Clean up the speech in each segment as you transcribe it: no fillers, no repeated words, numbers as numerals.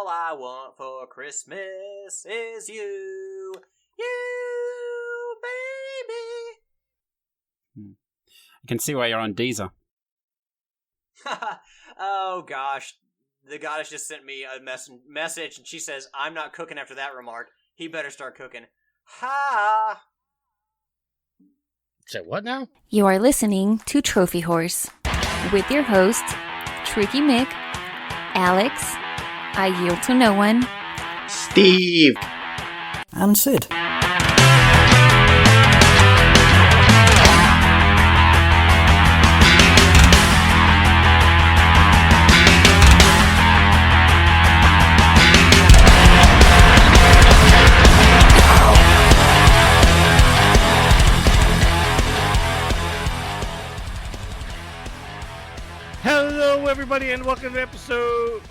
All I want for Christmas is you. You, baby. I can see why you're on Deezer. Oh, gosh. The goddess just sent me a message, and she says, I'm not cooking after that remark. He better start cooking. Ha! Say what now? You are listening to Trophy Horse with your hosts, Tricky Mick, Alex, I Yield to No One, Steve, and Sid. Hello, everybody, and welcome to episode...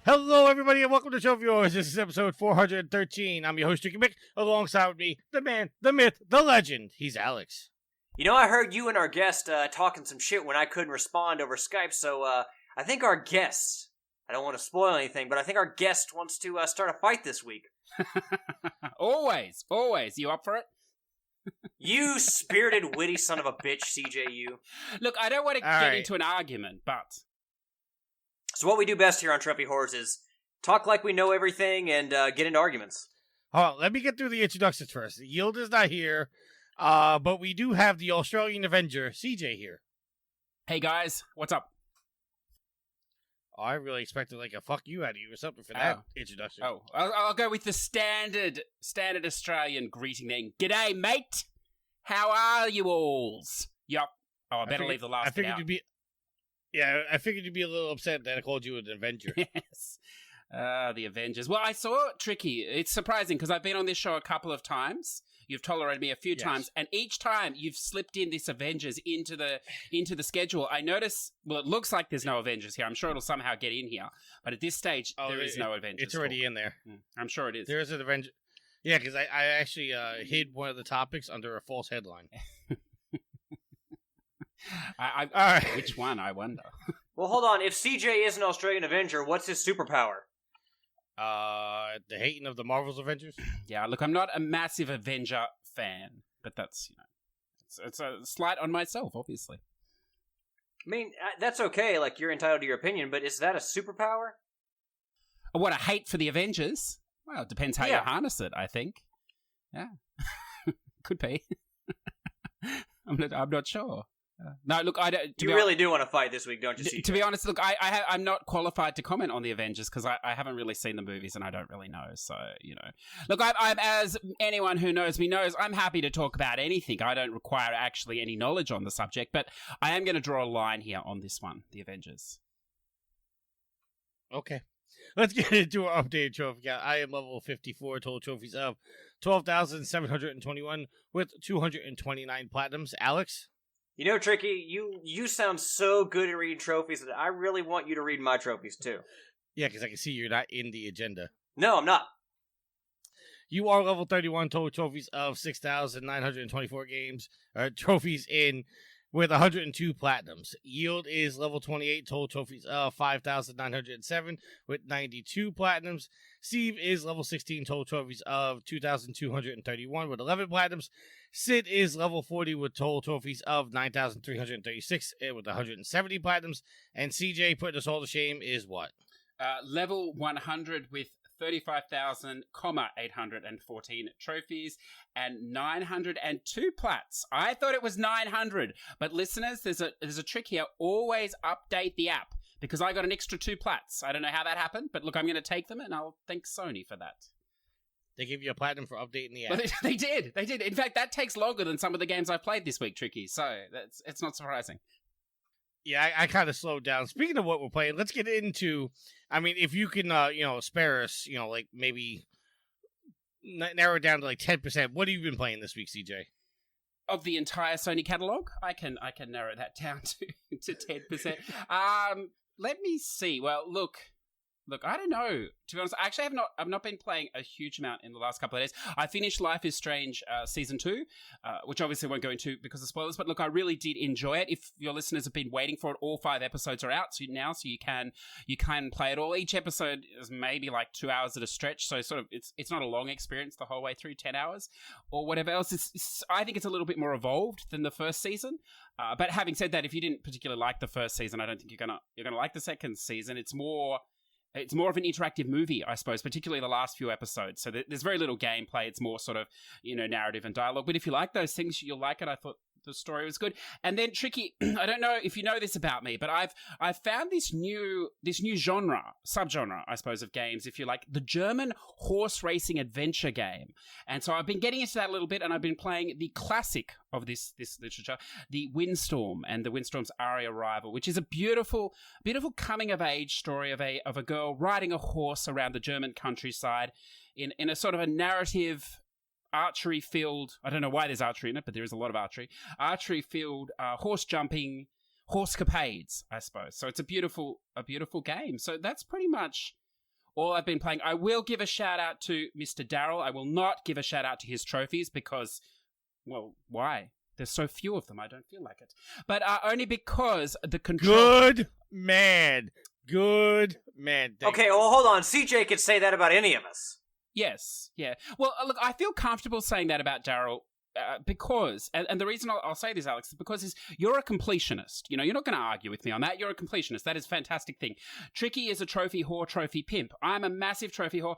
Hello, everybody, and welcome to Trophy Horse. This is episode 413. I'm your host, Tricky Mick. Alongside with me, the man, the myth, the legend. He's Alex. You know, I heard you and our guest talking some shit when I couldn't respond over Skype, so I think our guest, I don't want to spoil anything, but I think our guest wants to start a fight this week. Always. You up for it? You spirited, witty son of a bitch, CJU. Look, I don't want to get into an argument, but... So what we do best here on Trophy Horse is talk like we know everything and get into arguments. Hold on, let me get through the introductions first. Yield is not here, but we do have the Australian Avenger, CJ, here. Hey, guys, what's up? Oh, I really expected like a fuck you out of you or something for that introduction. Oh, I'll go with the standard Australian greeting then. G'day, mate. How are you alls? Yup. Oh, I better leave the last bit out. I figured you'd be a little upset that I called you an Avenger. Yes. The Avengers. Well, I saw Tricky. It's surprising because I've been on this show a couple of times. You've tolerated me a few times, and each time you've slipped in this Avengers into the schedule. I notice. Well, it looks like there's no Avengers here. I'm sure it'll somehow get in here, but at this stage, there is no Avengers. It's already in there. I'm sure it is. There is an Avenger. Yeah, because I actually hid one of the topics under a false headline. All right. Which one? I wonder. Well, hold on. If CJ is an Australian Avenger, what's his superpower? The hating of the Marvel's Avengers? Yeah, look, I'm not a massive Avenger fan, but that's, it's a slight on myself, obviously. I mean, that's okay, like, you're entitled to your opinion, but is that a superpower? What, a hate for the Avengers? Well, it depends how you harness it, I think. Yeah. Could be. I'm not sure. No, look, I don't. You really do want to fight this week, don't you? CJ? To be honest, look, I'm not qualified to comment on the Avengers because I haven't really seen the movies and I don't really know. So look, I'm as anyone who knows me knows, I'm happy to talk about anything. I don't require actually any knowledge on the subject, but I am going to draw a line here on this one, the Avengers. Okay, let's get into our updated trophy count. I am level 54, total trophies of 12,721 with 229 platinums. Alex. You know, Tricky, you sound so good at reading trophies that I really want you to read my trophies, too. Yeah, because I can see you're not in the agenda. No, I'm not. You are level 31, total trophies of 6,924 trophies in with 102 platinums. Yield is level 28, total trophies of 5,907 with 92 platinums. Steve is level 16, total trophies of 2,231 with 11 platinums. Sid is level 40 with total trophies of 9,336 with 170 platinums. And CJ, putting us all to shame, is what? Level 100 with 35,814 trophies and 902 plats. I thought it was 900, but listeners, there's a trick here. Always update the app because I got an extra 2 plats. I don't know how that happened, but look, I'm going to take them and I'll thank Sony for that. They give you a platinum for updating the app. Well, they did. In fact, that takes longer than some of the games I've played this week, Tricky. So it's not surprising. Yeah, I kind of slowed down. Speaking of what we're playing, let's get into. I mean, if you can, spare us, like maybe narrow it down to like 10%. What have you been playing this week, CJ? Of the entire Sony catalog, I can narrow that down to 10%. Let me see. Well, look, Look, I don't know. To be honest, actually, I've not been playing a huge amount in the last couple of days. I finished Life is Strange Season 2, which obviously won't go into because of spoilers, but look, I really did enjoy it. If your listeners have been waiting for it, all 5 episodes are out so you can play it all. Each episode is maybe like 2 hours at a stretch, so sort of it's not a long experience the whole way through, 10 hours or whatever else. I think it's a little bit more evolved than the first season. But having said that, if you didn't particularly like the first season, I don't think you're gonna like the second season. It's more of an interactive movie, I suppose, particularly the last few episodes. So there's very little gameplay. It's more sort of, narrative and dialogue. But if you like those things, you'll like it. I thought the story was good. And then Tricky, I don't know if you know this about me, but I've found this new subgenre, I suppose, of games, if you like, the German horse racing adventure game. And so I've been getting into that a little bit, and I've been playing the classic of this literature, the Windstorm and the Windstorm's Aria Rival, which is a beautiful coming of age story of a girl riding a horse around the German countryside in a sort of a narrative archery field. I don't know why there's archery in it, but there is a lot of archery field, horse jumping, horse capades, I suppose. So it's a beautiful game. So that's pretty much all I've been playing. I will give a shout out to Mr. Darrell. I will not give a shout out to his trophies because, well, why? There's so few of them. I don't feel like it. But only because the control. Good man. Okay, well, hold on. CJ could say that about any of us. Yes, yeah. Well, look, I feel comfortable saying that about Darrell because, and the reason I'll say this, Alex, is because you're a completionist. You're not going to argue with me on that. You're a completionist. That is a fantastic thing. Tricky is a trophy whore, trophy pimp. I'm a massive trophy whore.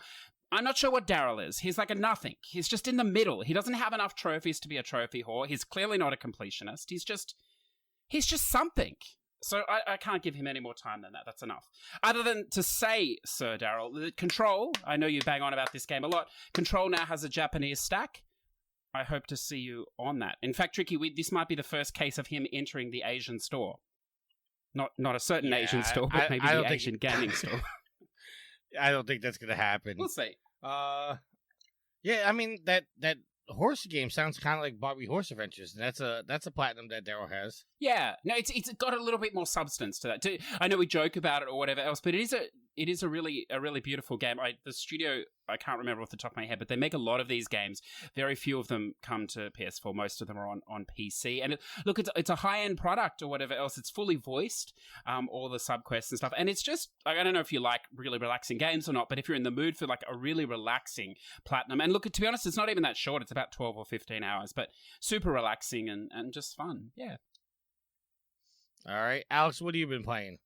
I'm not sure what Darrell is. He's like a nothing. He's just in the middle. He doesn't have enough trophies to be a trophy whore. He's clearly not a completionist. He's just something. So I can't give him any more time than that. That's enough. Other than to say, Sir Darrell, the Control, I know you bang on about this game a lot. Control now has a Japanese stack. I hope to see you on that. In fact, Tricky, this might be the first case of him entering the Asian store. Not a certain Asian store, but maybe the Asian gaming store. I don't think that's going to happen. We'll see. Yeah, I mean, that horse game sounds kind of like Barbie Horse Adventures, and that's a platinum that Darrell has. Yeah, no, it's got a little bit more substance to that too. I know we joke about it or whatever else, but it is a really beautiful game. The studio, I can't remember off the top of my head, but they make a lot of these games. Very few of them come to PS4. Most of them are on PC. And look, it's a high end product or whatever else. It's fully voiced, all the subquests and stuff. And it's just, I don't know if you like really relaxing games or not, but if you're in the mood for like a really relaxing platinum, and look, to be honest, it's not even that short. It's about 12 or 15 hours, but super relaxing and just fun. Yeah. All right, Alex, what have you been playing?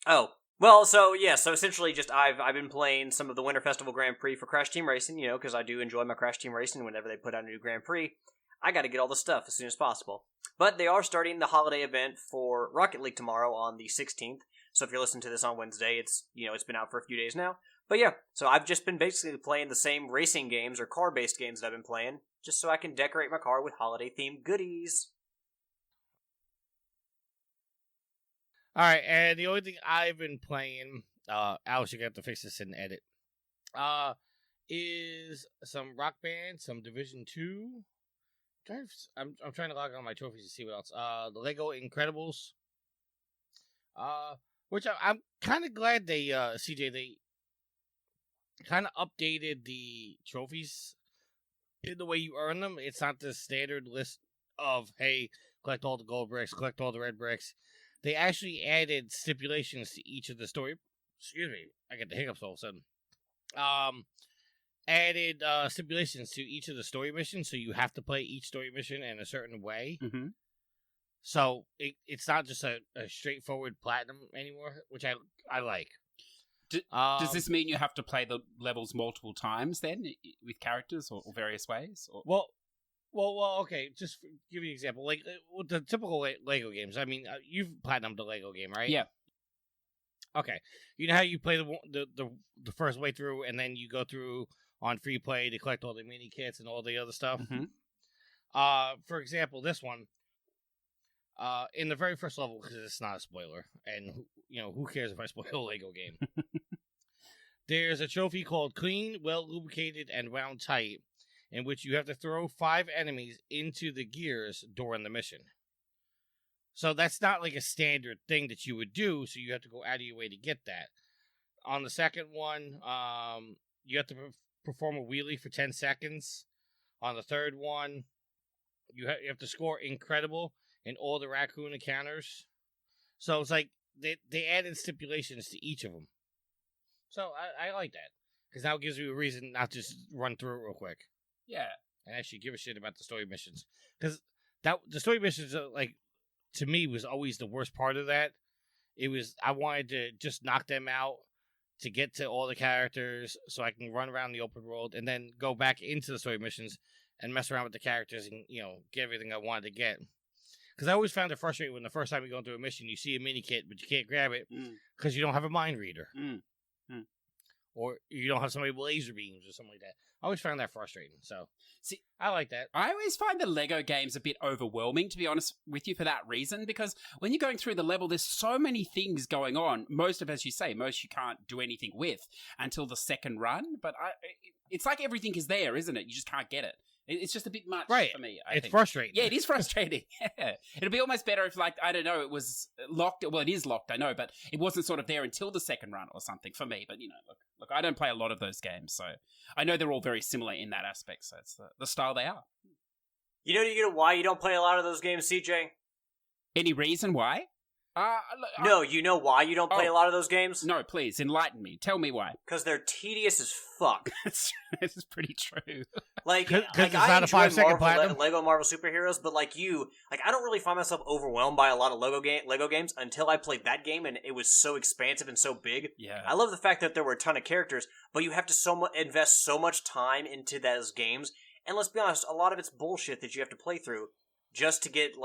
Oh, well, so essentially just I've been playing some of the Winter Festival Grand Prix for Crash Team Racing, because I do enjoy my Crash Team Racing. Whenever they put out a new Grand Prix, I got to get all the stuff as soon as possible. But they are starting the holiday event for Rocket League tomorrow on the 16th, so if you're listening to this on Wednesday, it's been out for a few days now. But yeah, so I've just been basically playing the same racing games or car-based games that I've been playing, just so I can decorate my car with holiday-themed goodies. All right, and the only thing I've been playing, Alex, you're going to have to fix this in edit, is some Rock Band, some Division 2. I'm trying to log on my trophies to see what else. The Lego Incredibles, which I'm kind of glad they, CJ, they kind of updated the trophies in the way you earn them. It's not the standard list of, hey, collect all the gold bricks, collect all the red bricks. They actually added stipulations to each of the story. Excuse me, I get the hiccups all of a sudden. Added stipulations to each of the story missions, so you have to play each story mission in a certain way. Mm-hmm. So it's not just a straightforward platinum anymore, which I like. Does this mean you have to play the levels multiple times then, with characters or various ways? Or? Well, okay. Just give you an example, like with the typical Lego games. I mean, you've platinumed the Lego game, right? Yeah. Okay. You know how you play the first way through, and then you go through on free play to collect all the mini kits and all the other stuff. Mm-hmm. For example, this one. In the very first level, because it's not a spoiler, and who cares if I spoil a Lego game? There's a trophy called Clean, Well Lubricated, and Wound Tight, in which you have to throw 5 enemies into the gears during the mission. So that's not like a standard thing that you would do, so you have to go out of your way to get that. On the second one, you have to perform a wheelie for 10 seconds. On the third one, you have to score incredible in all the raccoon encounters. So it's like they added stipulations to each of them. So I like that. Because now it gives you a reason not just run through it real quick. Yeah. And actually give a shit about the story missions. Because the story missions, like, to me, was always the worst part of that. It was, I wanted to just knock them out to get to all the characters so I can run around the open world and then go back into the story missions and mess around with the characters and, get everything I wanted to get. Because I always found it frustrating when the first time you go through a mission, you see a mini kit, but you can't grab it because you don't have a mind reader. Or you don't have somebody with laser beams or something like that. I always found that frustrating. So, see, I like that. I always find the Lego games a bit overwhelming, to be honest with you, for that reason. Because when you're going through the level, there's so many things going on. Most you can't do anything with until the second run. But it's like everything is there, isn't it? You just can't get it. It's just a bit much for me, I think. It's frustrating. Yeah, it is frustrating. Yeah. It'd be almost better if, like, I don't know, it was locked. Well, it is locked, I know, but it wasn't sort of there until the second run or something for me. But, look, I don't play a lot of those games, so I know they're all very similar in that aspect, so it's the style they are. You know why you don't play a lot of those games, CJ? Any reason why? No, you know why you don't play a lot of those games? No, please, enlighten me. Tell me why. Because they're tedious as fuck. This is pretty true. Like it's I not a 5-second platinum. Lego Marvel superheroes, but I don't really find myself overwhelmed by a lot of Lego games until I played that game, and it was so expansive and so big. Yeah, I love the fact that there were a ton of characters, but you have to invest so much time into those games, and let's be honest, a lot of it's bullshit that you have to play through just to get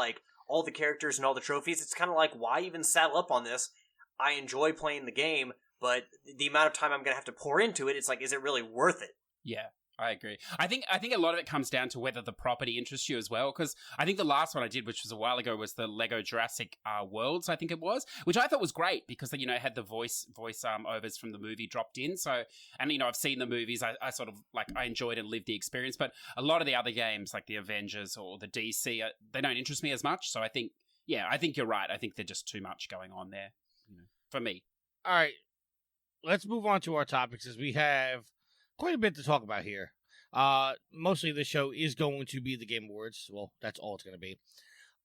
all the characters and all the trophies. It's kind of like, why even saddle up on this? I enjoy playing the game, but the amount of time I'm going to have to pour into it, it's like, is it really worth it? Yeah, I agree. I think a lot of it comes down to whether the property interests you as well, because I think the last one I did, which was a while ago, was the Lego Jurassic Worlds, I think it was, which I thought was great because, it had the voice overs from the movie dropped in. So, and, I've seen the movies. I sort of, I enjoyed and lived the experience. But a lot of the other games, like the Avengers or the DC, they don't interest me as much. So I think you're right. I think there's just too much going on there, for me. All right. Let's move on to our topics as we have quite a bit to talk about here. Mostly the show is going to be the Game Awards. Well, that's all it's going to be.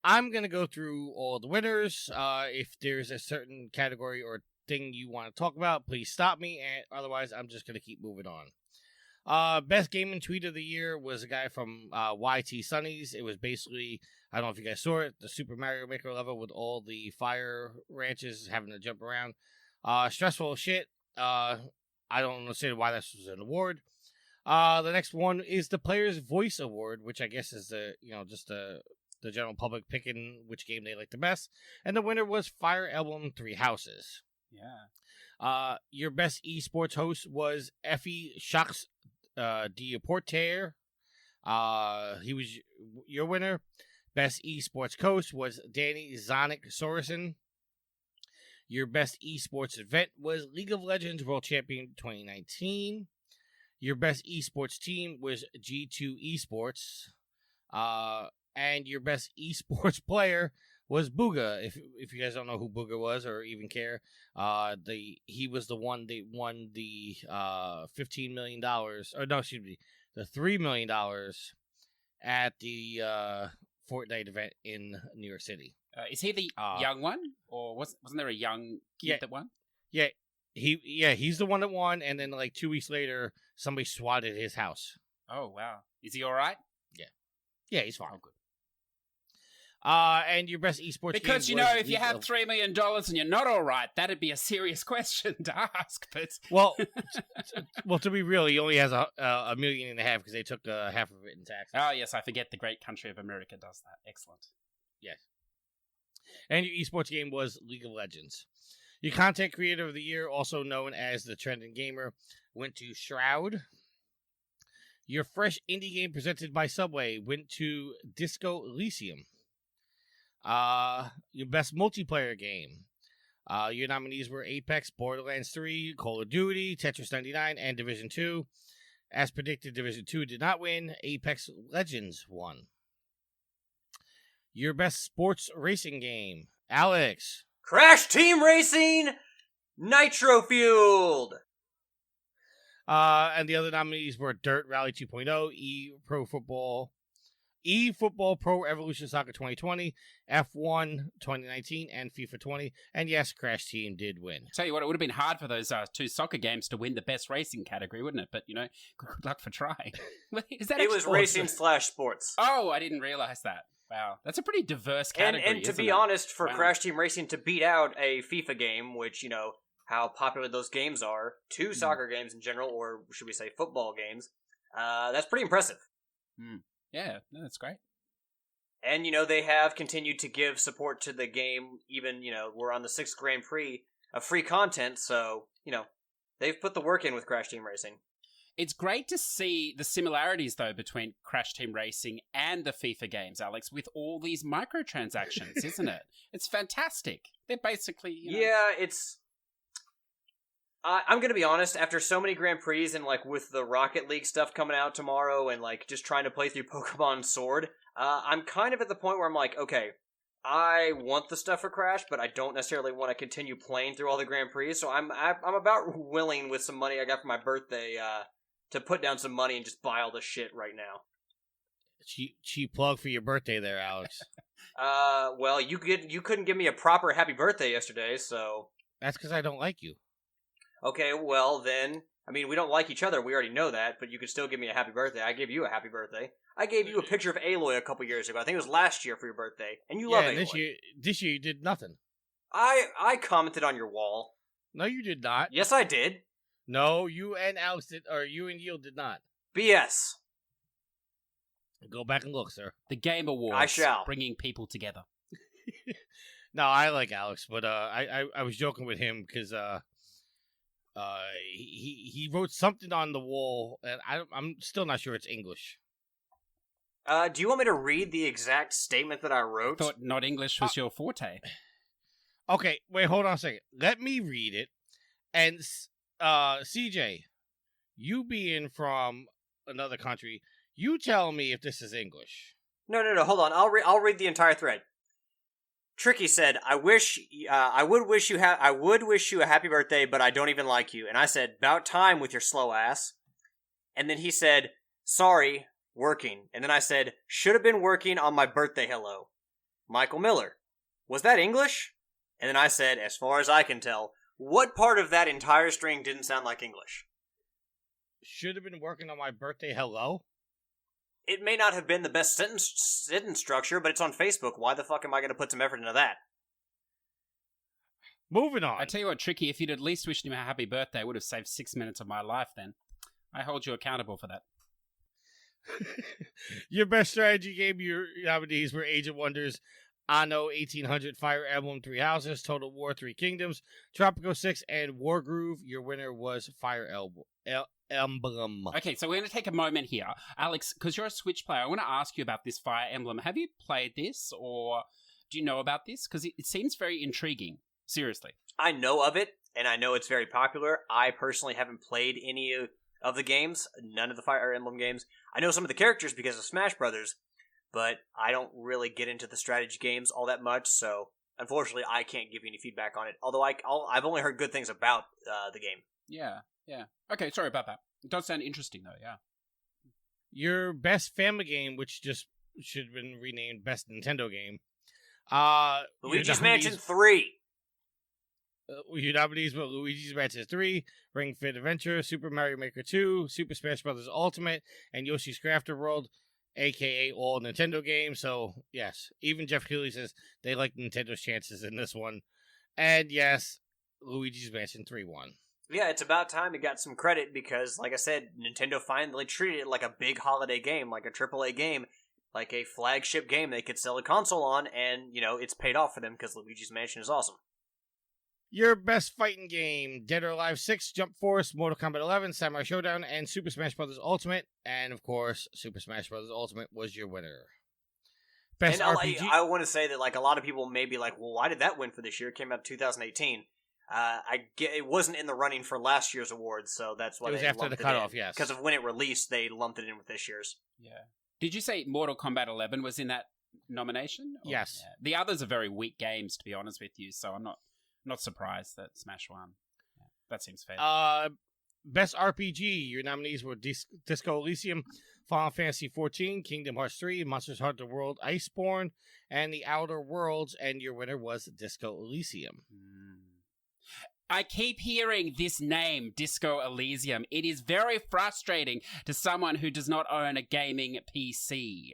I'm going to go through all the winners. If there's a certain category or thing you want to talk about, please stop me. And otherwise, I'm just going to keep moving on. Best gaming tweet of the year was a guy from YT Sunnies. It was basically, I don't know if you guys saw it, the Super Mario Maker level with all the fire ranches having to jump around. Stressful shit. I don't understand why this was an award. The next one is the Player's Voice Award, which I guess is the general public picking which game they like the best. And the winner was Fire Emblem Three Houses. Yeah. Your best esports host was Effie Shaks Deporter. He was your winner. Best esports coach was Danny Zonic Sorensen. Your best esports event was League of Legends World Champion 2019. Your best esports team was G2 Esports. And your best esports player was Booga. If you guys don't know who Booga was or even care, he was the one that won the $15 million, or no, excuse me, the $3 million at the Fortnite event in New York City. Is he the young one, or wasn't there a young kid that won? Yeah, he's the one that won, and then 2 weeks later, somebody swatted his house. Oh wow, is he all right? Yeah, he's fine. Oh, good. And your best esports because game if you have $3 million and you're not all right, that'd be a serious question to ask. But well, to be real, he only has $1.5 million because they took half of it in taxes. Oh yes, I forget the great country of America does that. Excellent. Yes. And your esports game was League of Legends. Your content creator of the year, also known as the Trending Gamer, went to Shroud. Your fresh indie game presented by Subway went to Disco Elysium. Your best multiplayer game. Your nominees were Apex, Borderlands 3, Call of Duty, Tetris 99, and Division 2. As predicted, Division 2 did not win. Apex Legends won. Your best sports racing game. Alex. Crash Team Racing Nitro Fueled! And the other nominees were Dirt Rally 2.0, eFootball Pro Evolution Soccer 2020, F1 2019, and FIFA 20. And yes, Crash Team did win. Tell you what, it would have been hard for those two soccer games to win the best racing category, wouldn't it? But, good luck for trying. Is that it was racing/sports. Oh, I didn't realize that. Wow. That's a pretty diverse category, And to be honest, for Crash Team Racing to beat out a FIFA game, which, how popular those games are, two soccer games in general, or should we say football games, that's pretty impressive. Yeah, no, that's great. And, they have continued to give support to the game, even, we're on the 6th Grand Prix of free content, so, they've put the work in with Crash Team Racing. It's great to see the similarities, though, between Crash Team Racing and the FIFA games, Alex, with all these microtransactions, isn't it? It's fantastic. They're basically, Yeah, it's... I'm going to be honest, after so many Grand Prix and, with the Rocket League stuff coming out tomorrow and, just trying to play through Pokemon Sword, I'm kind of at the point where I'm like, okay, I want the stuff for Crash, but I don't necessarily want to continue playing through all the Grand Prix, so I'm about willing, with some money I got for my birthday, to put down some money and just buy all the shit right now. Cheap plug for your birthday there, Alex. Well, you couldn't give me a proper happy birthday yesterday, so... That's because I don't like you. Okay, well then, we don't like each other, we already know that, but you could still give me a happy birthday. I gave you a happy birthday. I gave you a picture of Aloy a couple years ago. I think it was last year for your birthday, and you love Aloy. This year you did nothing. I commented on your wall. No, you did not. Yes, I did. No, you and Alex did, or you and Yield did not. BS. Go back and look, sir. The Game Awards. I shall. Bringing people together. No, I like Alex, but I was joking with him because he wrote something on the wall, and I'm still not sure it's English. Do you want me to read the exact statement that I wrote? I thought not English was your forte. Okay, wait, hold on a second. Let me read it. And CJ, you being from another country, you tell me if this is English. No, hold on. I'll read the entire thread. Tricky said, I would wish you a happy birthday, but I don't even like you. And I said, about time with your slow ass. And then he said, sorry, working. And then I said, should have been working on my birthday hello. Michael Miller. Was that English? And then I said, as far as I can tell, what part of that entire string didn't sound like English? Should have been working on my birthday hello? It may not have been the best sentence structure, but it's on Facebook. Why the fuck am I going to put some effort into that? Moving on. I tell you what, Tricky, if you'd at least wished him a happy birthday, I would have saved 6 minutes of my life then. I hold you accountable for that. Your best strategy game, your nominees were Age of Wonders, Anno 1800, Fire Emblem 3 Houses, Total War 3 Kingdoms, Tropico 6, and Wargroove. Your winner was Fire Emblem. Okay, so we're going to take a moment here. Alex, because you're a Switch player, I want to ask you about this Fire Emblem. Have you played this, or do you know about this? Because it seems very intriguing. Seriously. I know of it, and I know it's very popular. I personally haven't played any of the games, none of the Fire Emblem games. I know some of the characters because of Smash Brothers, but I don't really get into the strategy games all that much, so unfortunately I can't give you any feedback on it. Although I've only heard good things about the game. Yeah. Okay, sorry about that. It does sound interesting, though, yeah. Your best family game, which just should have been renamed Best Nintendo Game. Luigi's Mansion 3. Your nominees were Luigi's Mansion 3, Ring Fit Adventure, Super Mario Maker 2, Super Smash Bros. Ultimate, and Yoshi's Crafted World, a.k.a. all Nintendo games. So, yes, even Jeff Keighley says they like Nintendo's chances in this one. And, yes, Luigi's Mansion 3 won. Yeah, it's about time it got some credit because, like I said, Nintendo finally treated it like a big holiday game, like a AAA game, like a flagship game they could sell a console on, and, it's paid off for them because Luigi's Mansion is awesome. Your best fighting game, Dead or Alive 6, Jump Force, Mortal Kombat 11, Samurai Showdown, and Super Smash Bros. Ultimate. And, of course, Super Smash Bros. Ultimate was your winner. Best RPG. I want to say that, a lot of people may be like, well, why did that win for this year? It came out in 2018. It wasn't in the running for last year's awards, so that's why it was they after lumped the cutoff, in. yes. Because of when it released, they lumped it in with this year's. Yeah. Did you say Mortal Kombat 11 was in that nomination? Or, yes. Yeah. The others are very weak games, to be honest with you, so I'm not surprised that Smash won. That seems fair. Best RPG. Your nominees were Disco Elysium, Final Fantasy XIV, Kingdom Hearts 3, Monsters Hunter World, Iceborne, and The Outer Worlds. And your winner was Disco Elysium. I keep hearing this name, Disco Elysium. It is very frustrating to someone who does not own a gaming PC.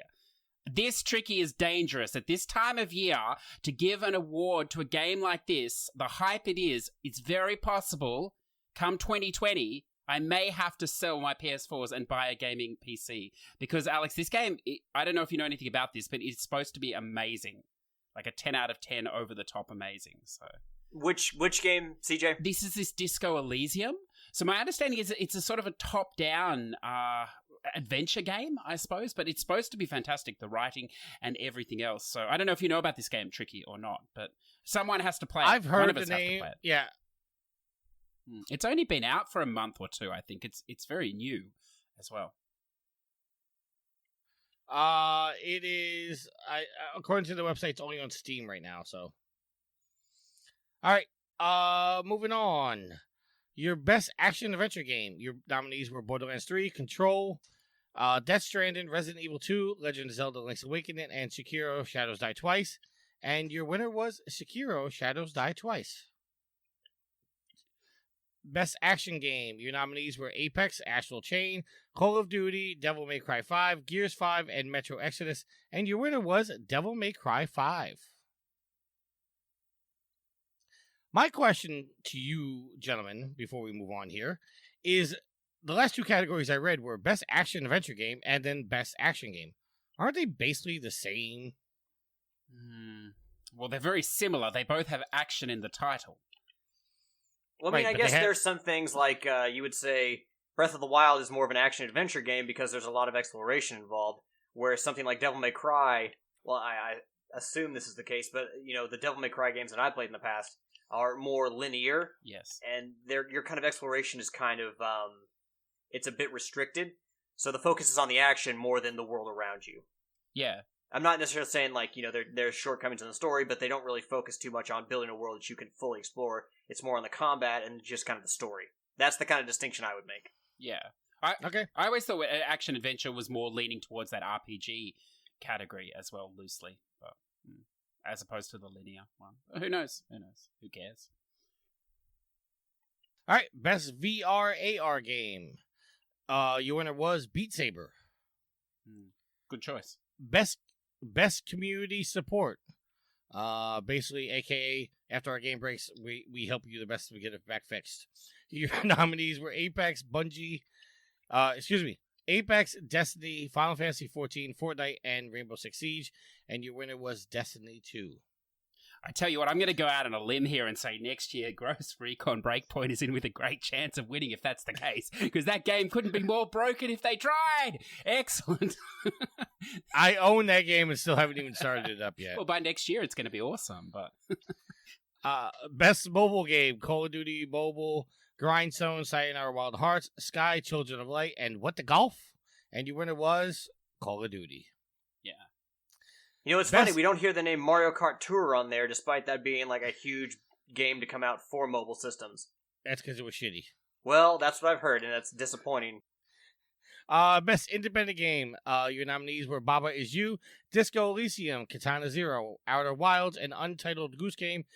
This Tricky is dangerous at this time of year to give an award to a game like this. The hype it is, it's very possible, come 2020, I may have to sell my PS4s and buy a gaming PC. Because, Alex, this game, I don't know if you know anything about this, but it's supposed to be amazing. Like a 10 out of 10 over the top amazing, so... Which game, CJ? This is this Disco Elysium. So my understanding is it's a sort of a top-down adventure game, I suppose, but it's supposed to be fantastic, the writing and everything else. So I don't know if you know about this game, Tricky, or not, but someone has to play it. I've heard One of the name. Yeah. It's only been out for a month or two, I think. It's very new as well. It is, according to the website, it's only on Steam right now, so. All right, moving on. Your best action-adventure game. Your nominees were Borderlands 3, Control, Death Stranding, Resident Evil 2, Legend of Zelda Link's Awakening, and Sekiro Shadows Die Twice. And your winner was Sekiro Shadows Die Twice. Best action game. Your nominees were Apex, Astral Chain, Call of Duty, Devil May Cry 5, Gears 5, and Metro Exodus. And your winner was Devil May Cry 5. My question to you, gentlemen, before we move on here, is the last two categories I read were Best Action Adventure Game and then Best Action Game. Aren't they basically the same? Well, they're very similar. They both have action in the title. Well, I mean, I guess there's some things like you would say Breath of the Wild is more of an action-adventure game because there's a lot of exploration involved, whereas something like Devil May Cry, well, I assume this is the case, but, you know, the Devil May Cry games that I played in the past are more linear. Yes. And your kind of exploration is kind of, it's a bit restricted, so the focus is on the action more than the world around you. Yeah. I'm not necessarily saying, like, you know, there's shortcomings in the story, but they don't really focus too much on building a world that you can fully explore. It's more on the combat and just kind of the story. That's the kind of distinction I would make. Yeah. Okay. I always thought action-adventure was more leaning towards that RPG category as well, loosely, but as opposed to the linear one. Who knows? Who cares? All right, best VR AR game. Your winner was Beat Saber. Good choice. Best community support. Basically, aka after our game breaks, we help you the best we get it back fixed. Your nominees were Apex, Apex, Destiny, Final Fantasy XIV, Fortnite, and Rainbow Six Siege. And your winner was Destiny 2. I tell you what, I'm going to go out on a limb here and say next year, Ghost Recon Breakpoint is in with a great chance of winning if that's the case, because that game couldn't be more broken if they tried. Excellent. I own that game and still haven't even started it up yet. Well, by next year, it's going to be awesome, but... Best mobile game, Call of Duty Mobile, Grindstone, Sayonara Wild Hearts, Sky, Children of Light, and What the Golf? And your winner was Call of Duty. Yeah. You know, it's funny, we don't hear the name Mario Kart Tour on there, despite that being like a huge game to come out for mobile systems. That's because it was shitty. Well, that's what I've heard, and that's disappointing. Best independent game. Your nominees were Baba Is You, Disco Elysium, Katana Zero, Outer Wilds, and Untitled Goose Game.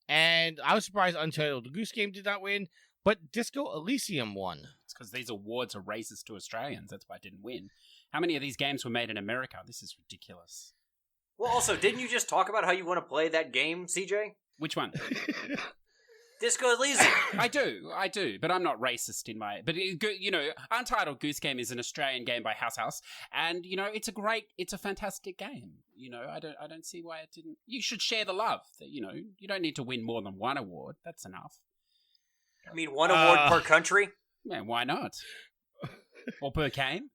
And I was surprised Untitled Goose Game did not win, but Disco Elysium won. It's because these awards are racist to Australians. That's why it didn't win. How many of these games were made in America? This is ridiculous. Well, also, didn't you just talk about how you want to play that game, CJ? Which one? Disco Elysium. I do, but I'm not racist in my... But, you know, Untitled Goose Game is an Australian game by House, and, you know, it's a fantastic game. You know, I don't see why it didn't... You should share the love. That, you know, you don't need to win more than one award. That's enough. I mean, one award per country? Yeah, why not? Or per game?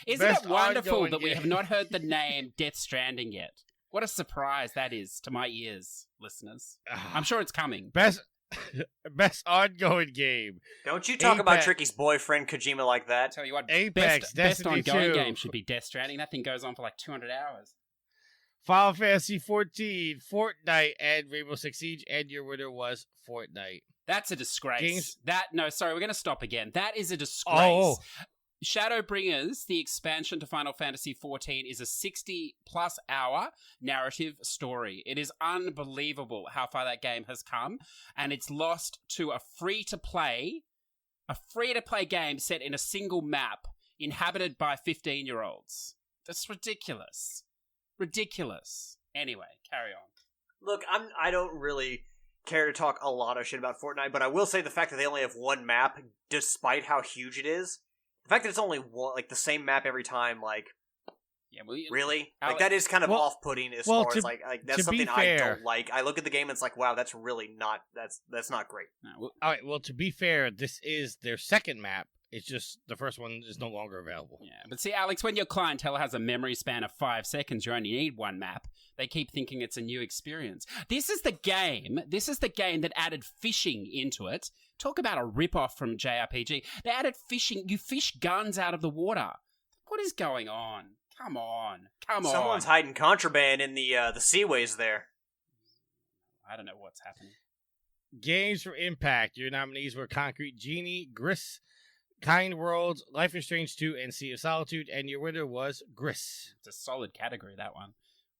Isn't Best it wonderful that game. we have not heard the name Death Stranding yet? What a surprise that is to my ears, listeners. I'm sure it's coming. Best ongoing game. Don't you talk about Tricky's boyfriend, Kojima, like that. I tell you what, Apex, best Destiny ongoing 2. game should be Death Stranding. That thing goes on for like 200 hours. Final Fantasy 14, Fortnite, and Rainbow Six Siege, and your winner was Fortnite. That's a disgrace. Games- We're going to stop again. That is a disgrace. Oh. Shadowbringers, the expansion to Final Fantasy XIV, is a 60-plus hour narrative story. It is unbelievable how far that game has come, and it's lost to a free-to-play game set in a single map inhabited by 15-year-olds. That's ridiculous. Ridiculous. Anyway, carry on. Look, I don't really care to talk a lot of shit about Fortnite, but I will say the fact that they only have one map, despite how huge it is, the fact that it's only one, like the same map every time, like, yeah, well, really, like that is kind of off-putting as far as like that's something I don't like. I look at the game and it's like, wow, that's really not that's not great. No, all right, well, to be fair, this is their second map. It's just the first one is no longer available. Yeah, but see, Alex, when your clientele has a memory span of 5 seconds, you only need one map. They keep thinking it's a new experience. This is the game that added fishing into it. Talk about a rip-off from JRPG. They added fishing. You fish guns out of the water. What is going on? Come on. Someone's hiding contraband in the seaways there. I don't know what's happening. Games for Impact. Your nominees were Concrete Genie, Gris, Kind Worlds, Life is Strange 2, and Sea of Solitude, and your winner was Gris. It's a solid category, that one.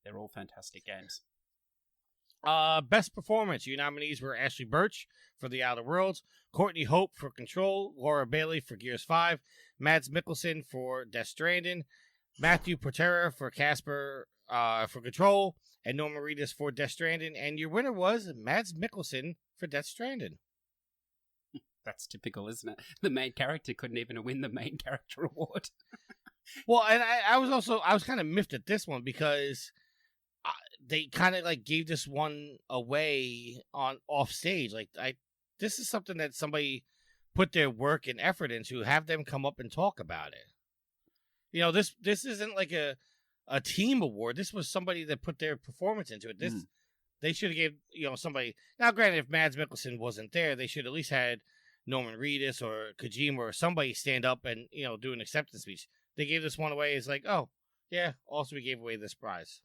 They're all fantastic games. Best Performance. Your nominees were Ashley Birch for The Outer Worlds, Courtney Hope for Control, Laura Bailey for Gears 5, Mads Mikkelsen for Death Stranding, Matthew Portera for Casper for Control, and Norman Reedus for Death Stranding, and your winner was Mads Mikkelsen for Death Stranding. That's typical, isn't it? The main character couldn't even win the main character award. Well, and I was kind of miffed at this one because they kind of like gave this one away on off stage. Like this is something that somebody put their work and effort into. Have them come up and talk about it. You know, this isn't like a team award. This was somebody that put their performance into it. They should have gave somebody. Now, granted, if Mads Mikkelsen wasn't there, they should at least had Norman Reedus or Kojima or somebody stand up and do an acceptance speech. They gave this one away. It's like, oh yeah. Also, we gave away this prize.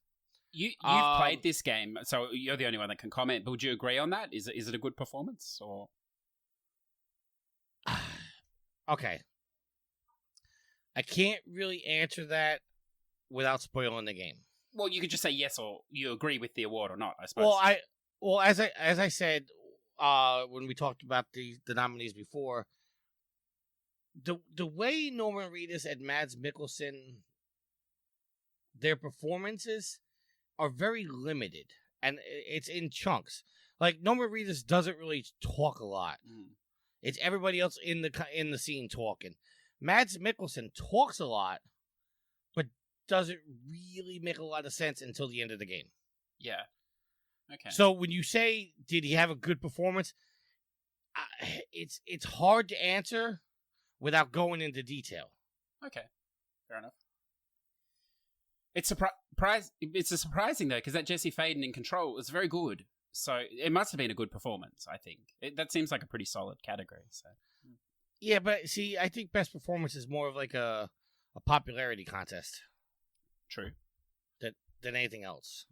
You've played this game, so you're the only one that can comment. But would you agree on that? Is it a good performance or? Okay. I can't really answer that without spoiling the game. Well, you could just say yes or you agree with the award or not, I suppose. Well, as I said when we talked about the nominees before, the way Norman Reedus and Mads Mikkelsen, their performances are very limited, and it's in chunks. Like Norman Reedus doesn't really talk a lot. It's everybody else in the scene talking. Mads Mikkelsen talks a lot, but doesn't really make a lot of sense until the end of the game. Yeah. Okay. So when you say, did he have a good performance? It's hard to answer without going into detail. Okay. Fair enough. It's surprising though, because that Jesse Faden in Control was very good. So it must have been a good performance, I think. That seems like a pretty solid category. So. Yeah, but see, I think best performance is more of like a popularity contest. True. Than anything else.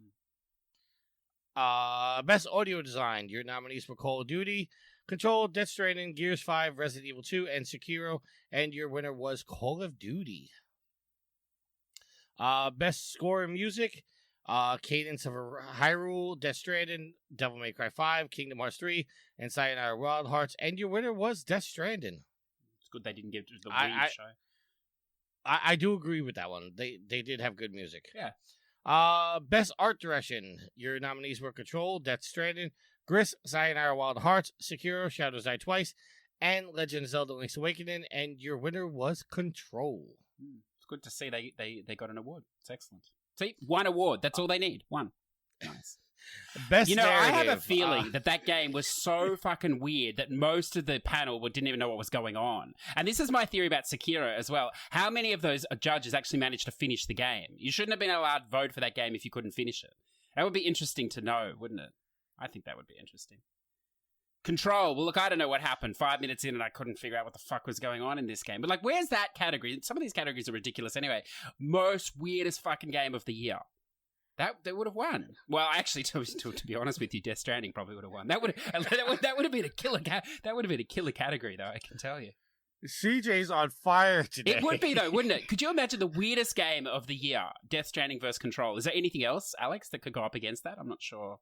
Best audio design. Your nominees were Call of Duty, Control, Death Stranding, Gears 5, Resident Evil 2, and Sekiro. And your winner was Call of Duty. Best score and music. Cadence of Hyrule, Death Stranding, Devil May Cry 5, Kingdom Hearts 3, and Sayonara Wild Hearts. And your winner was Death Stranding. It's good they didn't give it to the Wii show. I do agree with that one. They did have good music. Yeah. Best art direction. Your nominees were Control, Death Stranding, Gris, Sayonara Wild Hearts, Sekiro, Shadows Die Twice, and Legend of Zelda Link's Awakening. And your winner was Control. It's good to see they got an award. It's excellent. See, one award. That's all they need. One. Nice. Best narrative. I have a feeling that game was so fucking weird that most of the panel didn't even know what was going on. And this is my theory about Sekiro as well. How many of those judges actually managed to finish the game? You shouldn't have been allowed to vote for that game if you couldn't finish it. That would be interesting to know, wouldn't it? I think that would be interesting. Control. Well, look, I don't know what happened. 5 minutes in and I couldn't figure out what the fuck was going on in this game. But, like, where's that category? Some of these categories are ridiculous anyway. Most weirdest fucking game of the year. That would have won. Well, actually, to be honest with you, Death Stranding probably would have won. That would have been a killer. That would have been a killer category, though. I can tell you. CJ's on fire today. It would be though, wouldn't it? Could you imagine the weirdest game of the year? Death Stranding versus Control. Is there anything else, Alex, that could go up against that? I'm not sure.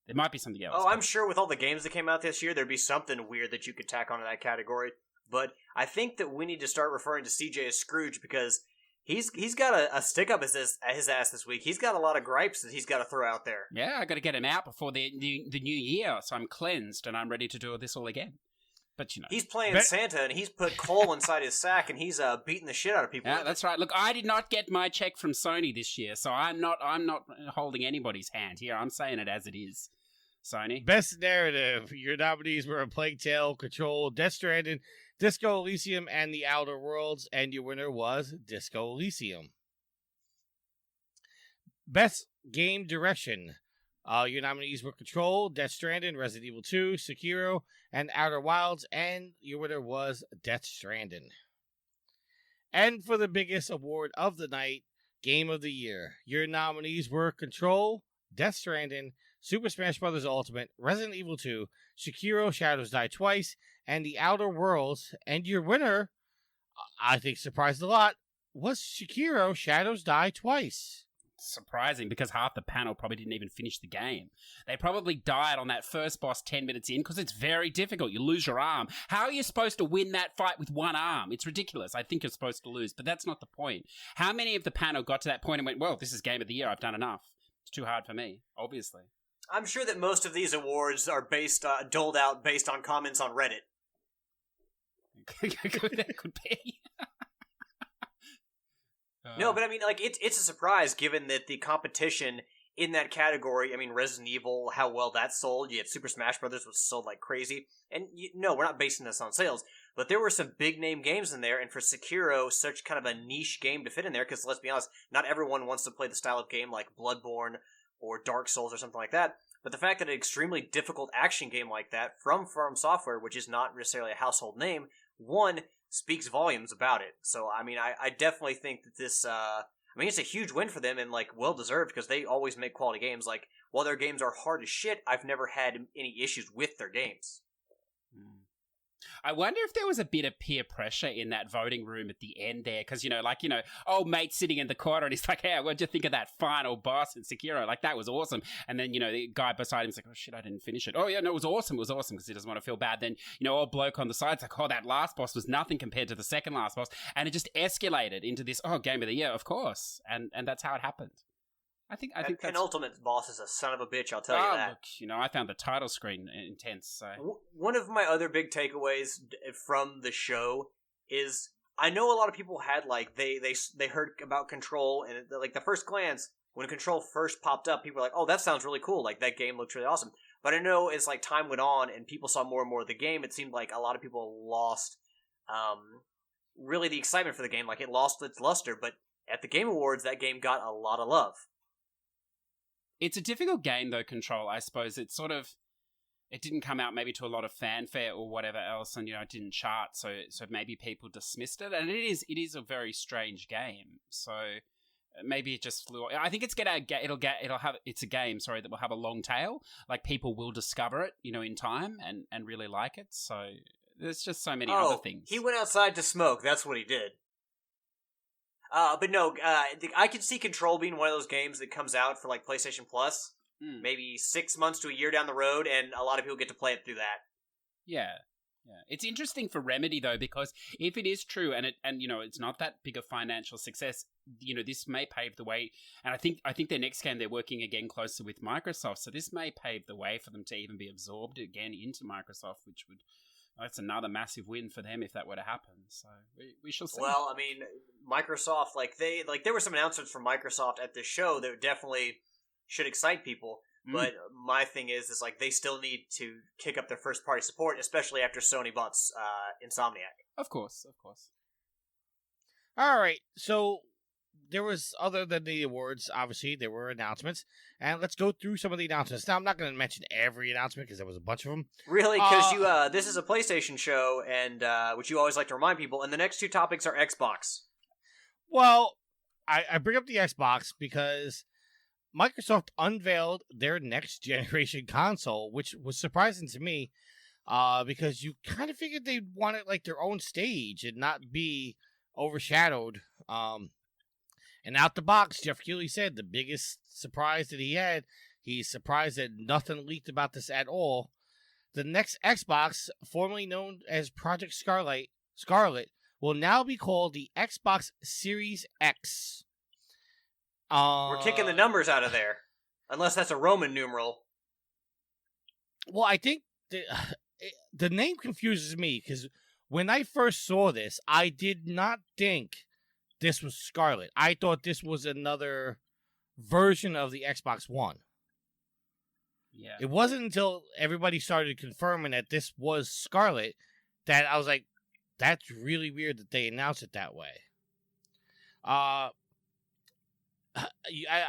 There might be something else. Oh, I'm sure with all the games that came out this year, there'd be something weird that you could tack onto that category. But I think that we need to start referring to CJ as Scrooge because he's got a stick up his ass this week. He's got a lot of gripes that he's got to throw out there. Yeah, I got to get him out before the new year, so I'm cleansed and I'm ready to do this all again. But, you know. He's playing Santa, and he's put coal inside his sack, and he's beating the shit out of people. Yeah, that's right. Look, I did not get my check from Sony this year, so I'm not holding anybody's hand here. I'm saying it as it is. Sony. Best narrative. Your nominees were A Plague Tale, Control, Death Stranding, Disco Elysium, and The Outer Worlds, and your winner was Disco Elysium. Best game direction. Your nominees were Control, Death Stranding, Resident Evil 2, Sekiro, and Outer Wilds, and your winner was Death Stranding. And for the biggest award of the night, Game of the Year, your nominees were Control, Death Stranding, Super Smash Bros. Ultimate, Resident Evil 2, Sekiro Shadows Die Twice, and The Outer Worlds, and your winner, I think surprised a lot, was Sekiro Shadows Die Twice. Surprising, because half the panel probably didn't even finish the game. They probably died on that first boss 10 minutes in, because it's very difficult. You lose your arm. How are you supposed to win that fight with one arm? It's ridiculous. I think you're supposed to lose, but that's not the point. How many of the panel got to that point and went, well, this is Game of the Year, I've done enough. It's too hard for me, obviously. I'm sure that most of these awards are doled out based on comments on Reddit. That could be. No, but I mean, like, it's a surprise given that the competition in that category, I mean, Resident Evil, how well that sold, you had Super Smash Bros. Was sold like crazy, and no, we're not basing this on sales, but there were some big-name games in there, and for Sekiro, such kind of a niche game to fit in there, because let's be honest, not everyone wants to play the style of game like Bloodborne or Dark Souls or something like that, but the fact that an extremely difficult action game like that from From Software, which is not necessarily a household name, speaks volumes about it. So, I mean, I definitely think that this, it's a huge win for them and, like, well-deserved because they always make quality games. Like, while their games are hard as shit, I've never had any issues with their games. I wonder if there was a bit of peer pressure in that voting room at the end there, because, old mate sitting in the corner, and he's like, hey, what'd you think of that final boss in Sekiro? Like, that was awesome. And then, the guy beside him's like, oh, shit, I didn't finish it. Oh, yeah, no, it was awesome, because he doesn't want to feel bad. Then, old bloke on the side's like, oh, that last boss was nothing compared to the second last boss. And it just escalated into this, Game of the Year, of course. And that's how it happened. I think that's... Penultimate boss is a son of a bitch, I'll tell you that. Look, I found the title screen intense, so... One of my other big takeaways from the show is, I know a lot of people had, like, they heard about Control, and, like, the first glance, when Control first popped up, people were like, oh, that sounds really cool, like, that game looks really awesome. But I know as, like, time went on, and people saw more and more of the game, it seemed like a lot of people lost, really the excitement for the game, like, it lost its luster, but at the Game Awards, that game got a lot of love. It's a difficult game, though, Control. I suppose it didn't come out maybe to a lot of fanfare or whatever else, and it didn't chart, so maybe people dismissed it. And it is a very strange game. So maybe it just flew. I think it's it's a game, that will have a long tail. Like, people will discover it, in time and really like it. So there's just so many other things. He went outside to smoke. That's what he did. But no, I could see Control being one of those games that comes out for, like, PlayStation Plus, maybe 6 months to a year down the road, and a lot of people get to play it through that. Yeah. It's interesting for Remedy, though, because if it is true, and it's not that big a financial success, this may pave the way, and I think their next game, they're working again closer with Microsoft, so this may pave the way for them to even be absorbed again into Microsoft, which would... That's another massive win for them if that were to happen. So we shall see. Well, I mean, Microsoft, there were some announcements from Microsoft at this show that definitely should excite people. But my thing is like, they still need to kick up their first party support, especially after Sony bought Insomniac. Of course. All right. So there was, other than the awards, obviously, there were announcements. And let's go through some of the announcements. Now, I'm not going to mention every announcement because there was a bunch of them. Really? Because this is a PlayStation show, and which you always like to remind people, and the next two topics are Xbox. Well, I bring up the Xbox because Microsoft unveiled their next generation console, which was surprising to me, because you kind of figured they'd want it like their own stage and not be overshadowed. And out the box, Jeff Keighley said the biggest surprise that he had, he's surprised that nothing leaked about this at all. The next Xbox, formerly known as Project Scarlet, will now be called the Xbox Series X. We're kicking the numbers out of there, unless that's a Roman numeral. Well, I think the name confuses me because when I first saw this, I did not think this was Scarlet. I thought this was another version of the Xbox One. Yeah. It wasn't until everybody started confirming that this was Scarlet that I was like, that's really weird that they announced it that way. I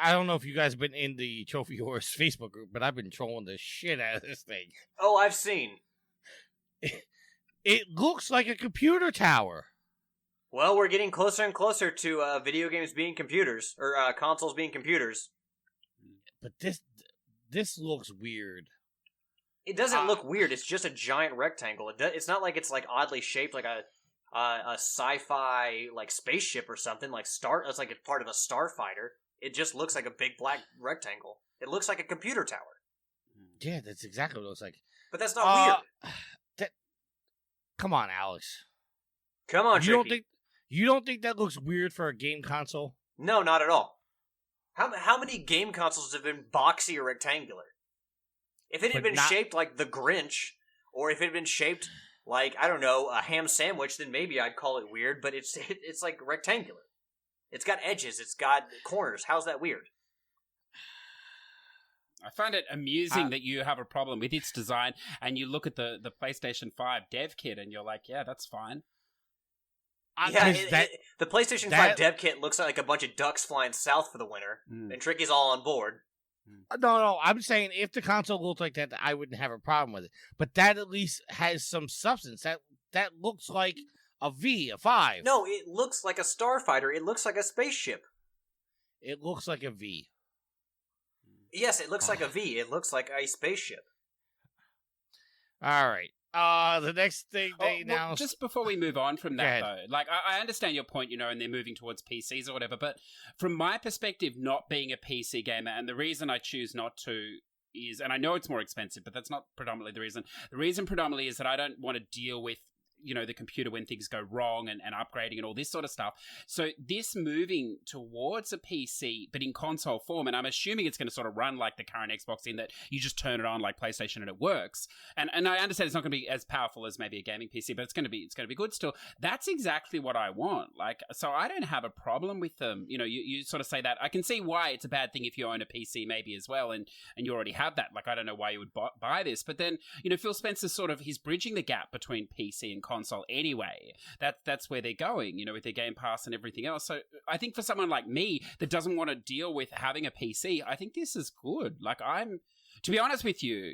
don't know if you guys have been in the Trophy Horse Facebook group, but I've been trolling the shit out of this thing. Oh, I've seen. It looks like a computer tower. Well, we're getting closer and closer to video games being computers, or consoles being computers. But this looks weird. It doesn't look weird. It's just a giant rectangle. It's not like it's like oddly shaped like a sci-fi like spaceship or something. It's like a part of a starfighter. It just looks like a big black rectangle. It looks like a computer tower. Yeah, that's exactly what it looks like. But that's not weird. Come on, Alex. Come on, You don't think that looks weird for a game console? No, not at all. How many game consoles have been boxy or rectangular? If it had been shaped like the Grinch, or if it had been shaped like, I don't know, a ham sandwich, then maybe I'd call it weird, but it's like rectangular. It's got edges, it's got corners. How's that weird? I find it amusing that you have a problem with its design, and you look at the PlayStation 5 dev kit, and you're like, yeah, that's fine. The PlayStation 5 dev kit looks like a bunch of ducks flying south for the winter, and Tricky's all on board. No, I'm saying if the console looked like that, I wouldn't have a problem with it. But that at least has some substance. That looks like a V, a 5. No, it looks like a starfighter. It looks like a spaceship. It looks like a V. Yes, it looks like a V. It looks like a spaceship. All right. The next thing they announced... Well, just before we move on from that, though, like, I understand your point, and they're moving towards PCs or whatever, but from my perspective, not being a PC gamer, and the reason I choose not to is, and I know it's more expensive, but that's not predominantly the reason. The reason predominantly is that I don't want to deal with the computer when things go wrong and upgrading and all this sort of stuff. So this moving towards a PC, but in console form, and I'm assuming it's going to sort of run like the current Xbox in that you just turn it on like PlayStation and it works. And I understand it's not going to be as powerful as maybe a gaming PC, but it's going to be good still. That's exactly what I want. Like, so I don't have a problem with them. You sort of say that. I can see why it's a bad thing if you own a PC maybe as well, and you already have that. Like, I don't know why you would buy this, but then, Phil Spencer's he's bridging the gap between PC and console anyway. That's where they're going, with their Game Pass and everything else. So I think for someone like me that doesn't want to deal with having a PC, I think this is good. Like, to be honest with you,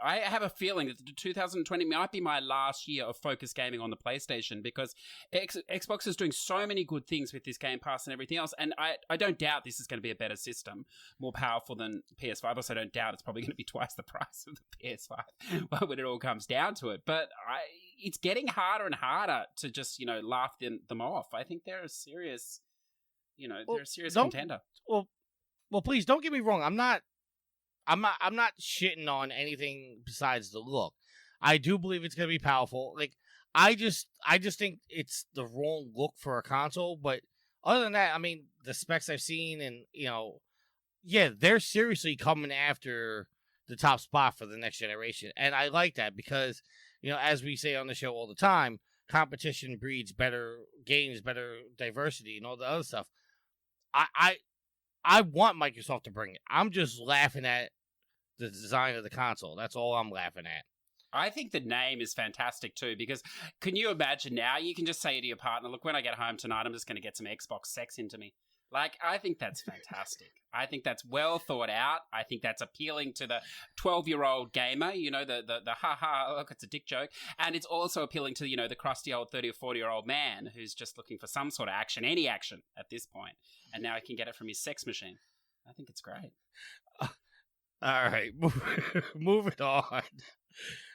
I have a feeling that 2020 might be my last year of focused gaming on the PlayStation, because Xbox is doing so many good things with this Game Pass and everything else, and I don't doubt this is going to be a better system, more powerful than PS5. I also don't doubt it's probably going to be twice the price of the PS5 when it all comes down to it. But it's getting harder and harder to just, laugh them off. I think they're a serious, contender. Well, please don't get me wrong. I'm not shitting on anything besides the look. I do believe it's going to be powerful. Like, I just think it's the wrong look for a console. But other than that, I mean, the specs I've seen, and they're seriously coming after the top spot for the next generation, and I like that because, as we say on the show all the time, competition breeds better games, better diversity, and all the other stuff. I want Microsoft to bring it. I'm just laughing at the design of the console. That's all I'm laughing at. I think the name is fantastic too, because can you imagine now you can just say to your partner, look, when I get home tonight, I'm just going to get some Xbox sex into me. Like, I think that's fantastic. I think that's well thought out. I think that's appealing to the 12-year-old gamer, the ha-ha, look, it's a dick joke. And it's also appealing to, the crusty old 30 or 40-year-old man who's just looking for some sort of action, any action at this point. And now he can get it from his sex machine. I think it's great. All right, moving on.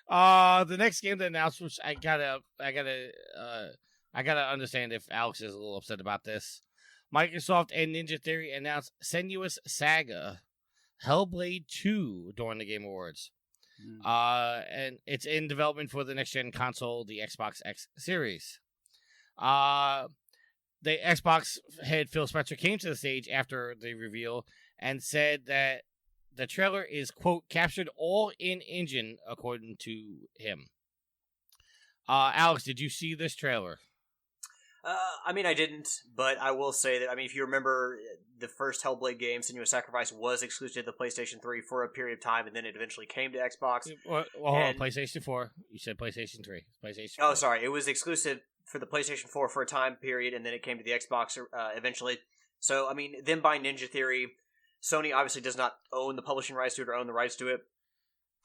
The next game that announced, which I gotta understand if Alex is a little upset about this. Microsoft and Ninja Theory announced Senua's Saga, Hellblade 2 during the Game Awards. And it's in development for the next-gen console, the Xbox X Series. The Xbox head Phil Spencer came to the stage after the reveal and said that the trailer is, quote, captured all in engine, according to him. Alex, did you see this trailer? I mean, I didn't, but I will say that, I mean, if you remember, the first Hellblade game, Senua's Sacrifice, was exclusive to the PlayStation 3 for a period of time, and then it eventually came to Xbox. Well, hold on, PlayStation 4. You said PlayStation 3. PlayStation 4. Oh, sorry. It was exclusive for the PlayStation 4 for a time period, and then it came to the Xbox eventually. So, I mean, them buying Ninja Theory, Sony obviously does not own the publishing rights to it or own the rights to it.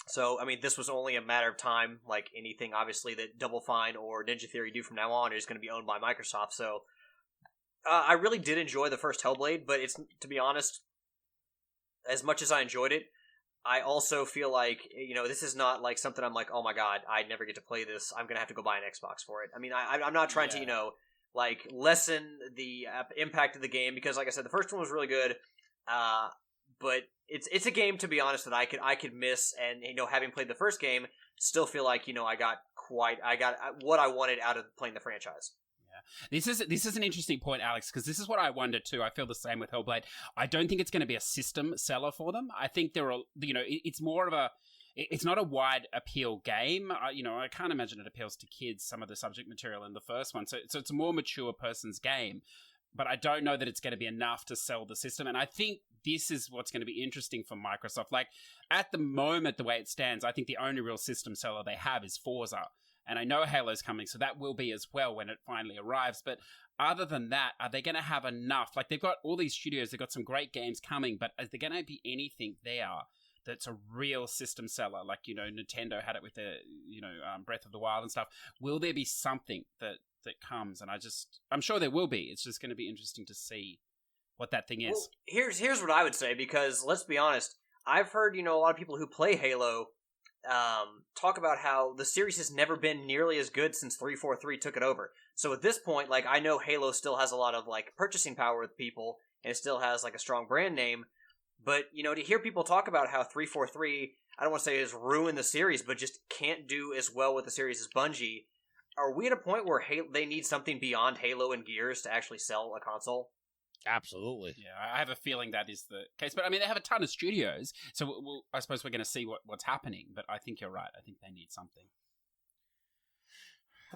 So, I mean, this was only a matter of time. Like anything, obviously, that Double Fine or Ninja Theory do from now on is going to be owned by Microsoft. So, I really did enjoy the first Hellblade, but it's, to be honest, as much as I enjoyed it, I also feel like, you know, this is not like something I'm like, oh my god, I never get to play this. I'm going to have to go buy an Xbox for it. I mean, I'm not trying to, you know, like, lessen the impact of the game, because, like I said, the first one was really good. But it's a game, to be honest, that I could miss, and, you know, having played the first game, still feel like, you know, I got what I wanted out of playing the franchise. Yeah, this is an interesting point, Alex, because this is what I wonder too. I feel the same with Hellblade. I don't think it's going to be a system seller for them. I think it's more of it's not a wide appeal game. I can't imagine it appeals to kids, some of the subject material in the first one. So it's a more mature person's game. But I don't know that it's going to be enough to sell the system. And I think this is what's going to be interesting for Microsoft. Like, at the moment, the way it stands, I think the only real system seller they have is Forza. And I know Halo's coming, so that will be as well when it finally arrives. But other than that, are they going to have enough? Like, they've got all these studios, they've got some great games coming, but is there going to be anything there that's a real system seller? Like, you know, Nintendo had it with their, Breath of the Wild and stuff. Will there be something that comes? And I'm sure there will be. It's just going to be interesting to see what that thing is. Well, here's what I would say, because let's be honest, I've heard, you know, a lot of people who play Halo talk about how the series has never been nearly as good since 343 took it over. So at this point, like, I know Halo still has a lot of, like, purchasing power with people, and it still has, like, a strong brand name, but, you know, to hear people talk about how 343, I don't want to say has ruined the series, but just can't do as well with the series as Bungie. Are we at a point where they need something beyond Halo and Gears to actually sell a console? Absolutely. Yeah, I have a feeling that is the case. But, I mean, they have a ton of studios, so I suppose we're going to see what's happening. But I think you're right. I think they need something.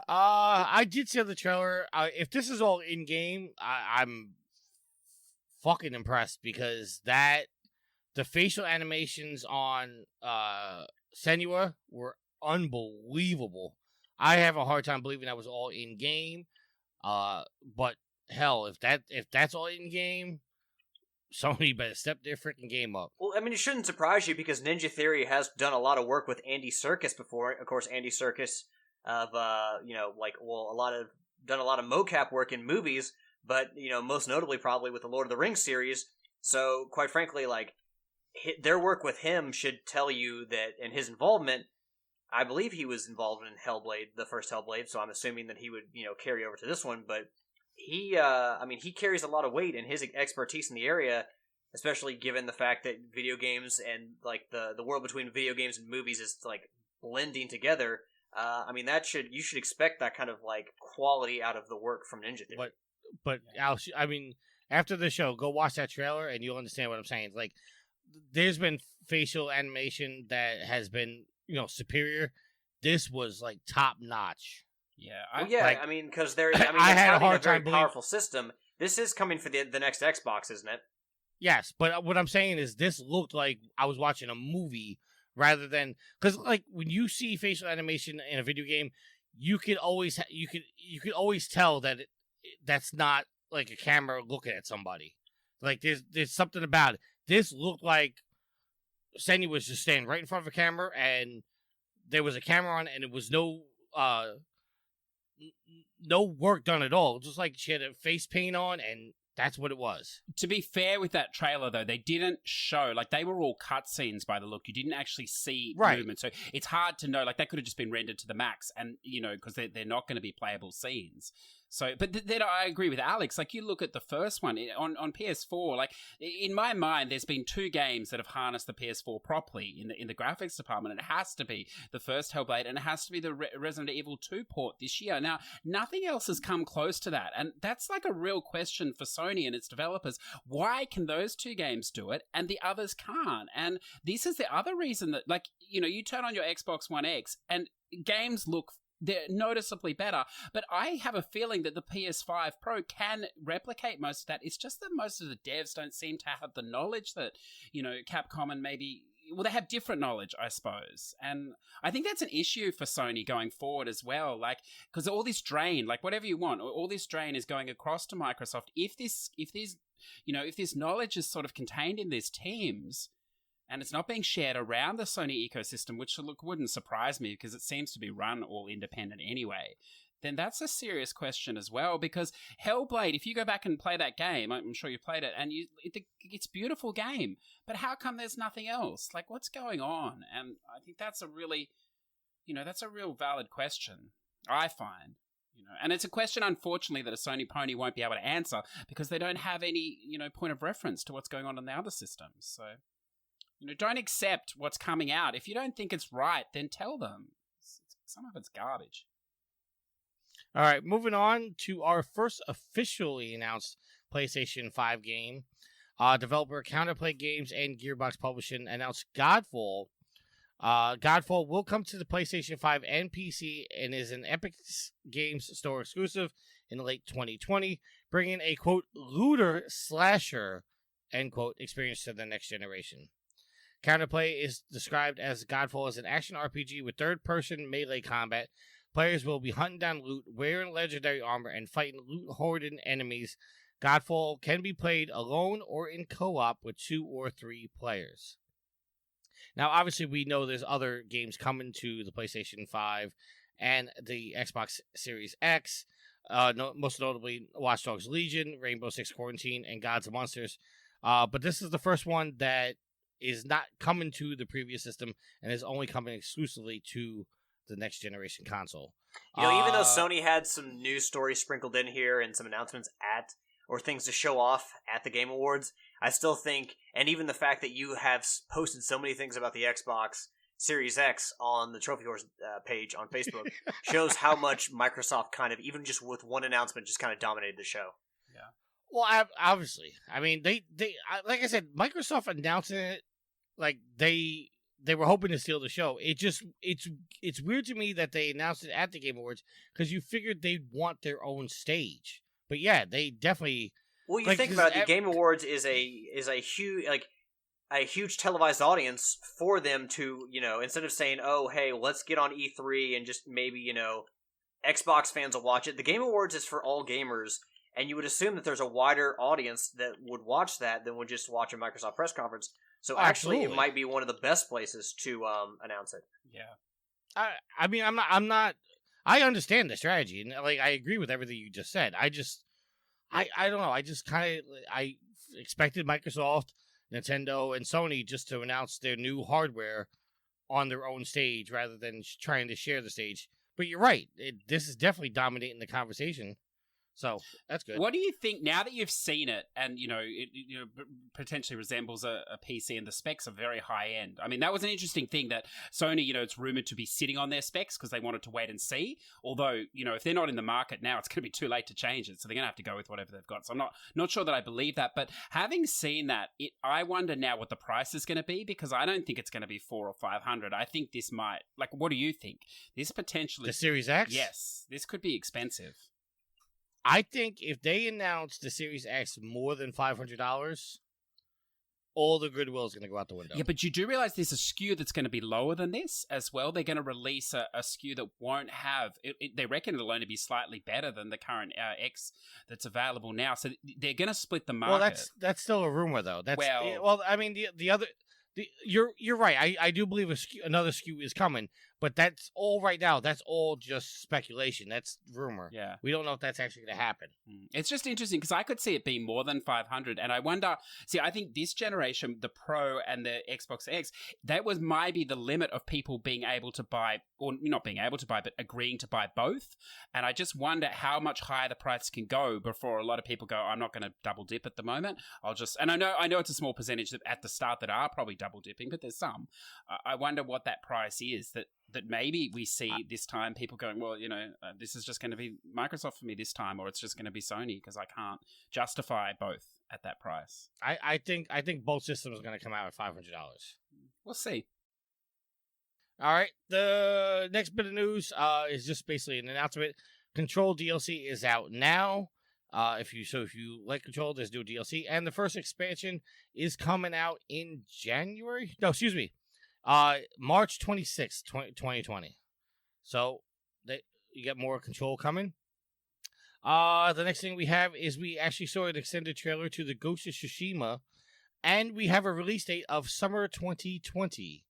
I did see the trailer. If this is all in-game, I'm fucking impressed, because the facial animations on Senua were unbelievable. I have a hard time believing that was all in game. But hell, if that's all in game, Sony better step their freaking game up. Well, I mean, it shouldn't surprise you, because Ninja Theory has done a lot of work with Andy Serkis before. Of course, Andy Serkis of done a lot of mocap work in movies, but, you know, most notably probably with the Lord of the Rings series. So, quite frankly, like, their work with him should tell you that, in his involvement, I believe he was involved in Hellblade, the first Hellblade, so I'm assuming that he would, you know, carry over to this one, but he carries a lot of weight in his expertise in the area, especially given the fact that video games and, like, the world between video games and movies is, like, blending together. I mean, you should expect that kind of, like, quality out of the work from Ninja Theory. But Alex, I mean, after the show, go watch that trailer and you'll understand what I'm saying. Like, there's been facial animation that has been, you know, superior. This was, like, top notch. Yeah, I mean, because I had a hard time believing powerful system. This is coming for the next Xbox, isn't it? Yes, but what I'm saying is this looked like I was watching a movie rather than, because, like, when you see facial animation in a video game, you could always tell that that's not like a camera looking at somebody. Like, there's something about it. This looked like Sandy was just standing right in front of a camera, and there was a camera on, and it was no work done at all. Just like she had a face paint on, and That's what it was. To be fair with that trailer, though, they didn't show, like, they were all cutscenes by the look. You didn't actually see movement. So it's hard to know, like, that could have just been rendered to the max, and, you know, because they're not going to be playable scenes. So, but then I agree with Alex. Like, you look at the first one on PS4. Like, in my mind, there's been 2 games that have harnessed the PS4 properly in the graphics department. And it has to be the first Hellblade, and it has to be the Resident Evil 2 port this year. Now, nothing else has come close to that, and that's like a real question for Sony and its developers. Why can those 2 games do it and the others can't? And this is the other reason that, like, you know, you turn on your Xbox One X and games look, they're noticeably better, but I have a feeling that the PS5 Pro can replicate most of that. It's just that most of the devs don't seem to have the knowledge that, you know, Capcom and maybe, well, they have different knowledge, I suppose. And I think that's an issue for Sony going forward as well. Like, because all this drain, like whatever you want, all this drain is going across to Microsoft. If this knowledge is sort of contained in these teams, and it's not being shared around the Sony ecosystem, which wouldn't surprise me because it seems to be run all independent anyway, then that's a serious question as well. Because Hellblade, if you go back and play that game, I'm sure you played it, and it's a beautiful game, but how come there's nothing else? Like, what's going on? And I think that's a really, you know, that's a real valid question, I find. You know, and it's a question, unfortunately, that a Sony pony won't be able to answer because they don't have any, you know, point of reference to what's going on in the other systems. So, you know, don't accept what's coming out. If you don't think it's right, then tell them. Some of it's garbage. All right, moving on to our first officially announced PlayStation 5 game. Developer Counterplay Games and Gearbox Publishing announced Godfall. Godfall will come to the PlayStation 5 and PC and is an Epic Games Store exclusive in late 2020, bringing a, quote, looter slasher, end quote, experience to the next generation. Counterplay is described as Godfall as an action RPG with third-person melee combat. Players will be hunting down loot, wearing legendary armor, and fighting loot-hoarding enemies. Godfall can be played alone or in co-op with 2 or 3 players. Now, obviously, we know there's other games coming to the PlayStation 5 and the Xbox Series X, most notably Watch Dogs Legion, Rainbow Six Quarantine, and Gods and Monsters. But this is the first one that is not coming to the previous system and is only coming exclusively to the next generation console. You know, even though Sony had some news stories sprinkled in here and some announcements or things to show off at the Game Awards, I still think, and even the fact that you have posted so many things about the Xbox Series X on the Trophy Horse page on Facebook, shows how much Microsoft kind of, even just with one announcement, just kind of dominated the show. Yeah. Well, obviously. I mean, they like I said, Microsoft announcing it like they were hoping to steal the show. It's weird to me that they announced it at the Game Awards because you figured they'd want their own stage. But yeah, they definitely. Well, you think about it, the Game Awards is a huge televised audience for them to, you know, instead of saying, oh, hey, let's get on E3 and just maybe, you know, Xbox fans will watch it. The Game Awards is for all gamers. And you would assume that there's a wider audience that would watch that than would just watch a Microsoft press conference. So actually, it might be one of the best places to announce it. Yeah. I mean, I'm not. I understand the strategy, and like I agree with everything you just said. I don't know. I just kind of I expected Microsoft, Nintendo, and Sony just to announce their new hardware on their own stage rather than trying to share the stage. But you're right. This is definitely dominating the conversation. So that's good. What do you think now that you've seen it, and you know it potentially resembles a PC, and the specs are very high end? I mean, that was an interesting thing that Sony, you know, it's rumored to be sitting on their specs because they wanted to wait and see. Although, you know, if they're not in the market now, it's going to be too late to change it, so they're going to have to go with whatever they've got. So I'm not sure that I believe that. But having seen that, I wonder now what the price is going to be, because I don't think it's going to be $400 or $500. I think this might. Like, what do you think? This potentially the Series X? Yes, this could be expensive. I think if they announce the Series X more than $500, all the goodwill is going to go out the window. Yeah, but you do realize there's a SKU that's going to be lower than this as well. They're going to release a SKU that won't have... they reckon it'll only be slightly better than the current X that's available now. So they're going to split the market. Well, that's still a rumor, though. I mean, the other... You're right. I do believe another SKU is coming, But that's all right now. That's all just speculation. That's rumor. Yeah. We don't know if that's actually going to happen. It's just interesting because I could see it being more than 500. And I wonder, I think this generation, the Pro and the Xbox X, that was maybe the limit of people being able to buy, or not being able to buy, but agreeing to buy both. And I just wonder how much higher the price can go before a lot of people go, I'm not going to double dip at the moment. And I know it's a small percentage at the start that are probably double dipping, but there's some. I wonder what that price is that maybe we see this time people going, well, this is just going to be Microsoft for me this time, or it's just going to be Sony because I can't justify both at that price. I think both systems are going to come out at $500. We'll see. All right. The next bit of news is just basically an announcement. Control DLC is out now. If you like Control, there's new DLC, and the first expansion is coming out in January. No, excuse me. March 26th, 2020. So you get more Control coming. The next thing we have is we actually saw an extended trailer to the Ghost of Tsushima, and we have a release date of summer 2020.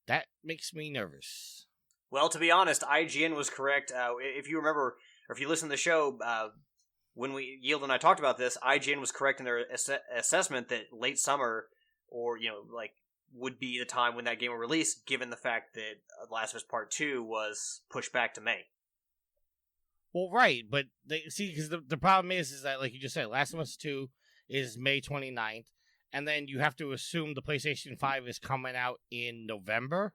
That makes me nervous. Well, to be honest, IGN was correct. If you remember, or if you listen to the show, when Yield and I talked about this, IGN was correct in their assessment that late summer, or would be the time when that game will release, given the fact that Last of Us Part 2 was pushed back to May. Well, right, but because the problem is that, like you just said, Last of Us 2 is May 29th, and then you have to assume the PlayStation 5 is coming out in November,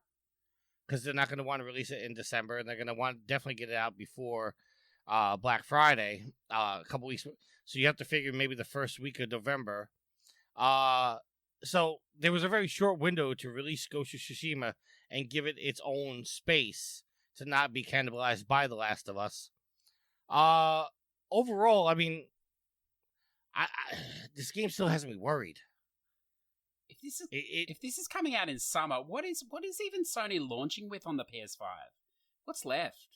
because they're not going to want to release it in December, and they're going to want to definitely get it out before Black Friday, a couple weeks. So you have to figure maybe the first week of November. So there was a very short window to release Ghost of Tsushima and give it its own space to not be cannibalized by The Last of Us. Overall, I mean, this game still has me worried. If this is coming out in summer, what is even Sony launching with on the PS5? What's left?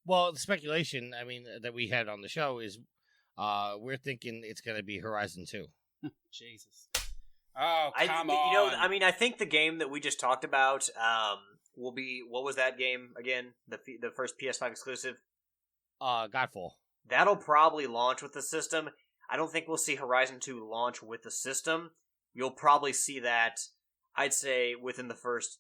Well, the speculation, I mean, that we had on the show is we're thinking it's going to be Horizon 2. Jesus. Oh, come on. I think the game that we just talked about will be, what was that game again? The first PS5 exclusive? Godfall. That'll probably launch with the system. I don't think we'll see Horizon 2 launch with the system. You'll probably see that, I'd say, within the first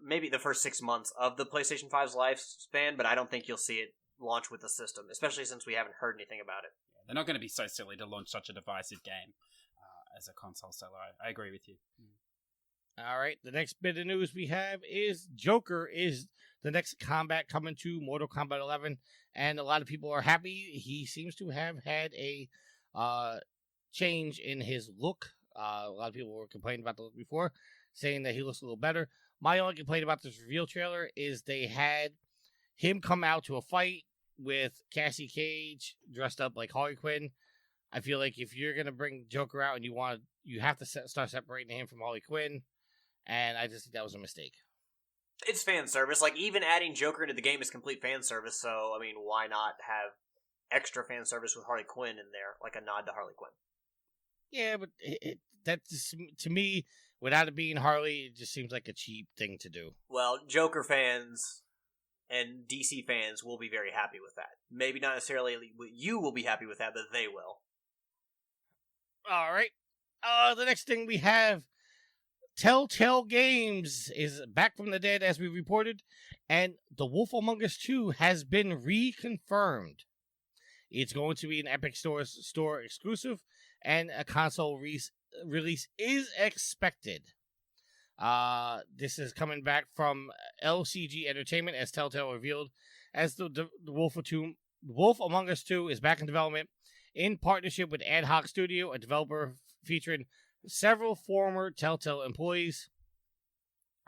maybe the first 6 months of the PlayStation 5's lifespan, but I don't think you'll see it launch with the system, especially since we haven't heard anything about it. They're not going to be so silly to launch such a divisive game as a console seller. I agree with you. All right, the next bit of news we have is Joker is the next combat coming to Mortal Kombat 11, and a lot of people are happy. He seems to have had a change in his look. A lot of people were complaining about the look before, saying that he looks a little better. My only complaint about this reveal trailer is they had him come out to a fight with Cassie Cage dressed up like Harley Quinn. I feel like if you're gonna bring Joker out and you have to start separating him from Harley Quinn, and I just think that was a mistake. It's fan service. Like, even adding Joker into the game is complete fan service. So I mean, why not have extra fan service with Harley Quinn in there, like a nod to Harley Quinn? Yeah, but that just, to me, without it being Harley, it just seems like a cheap thing to do. Well, Joker fans and DC fans will be very happy with that. Maybe not necessarily you will be happy with that, but they will. All right. The next thing we have, Telltale Games is back from the dead, as we reported, and The Wolf Among Us 2 has been reconfirmed. It's going to be an Epic Store exclusive, and a console release is expected. This is coming back from LCG Entertainment, as Telltale revealed, as the Wolf Among Us 2 is back in development in partnership with Ad Hoc Studio, a developer featuring several former Telltale employees.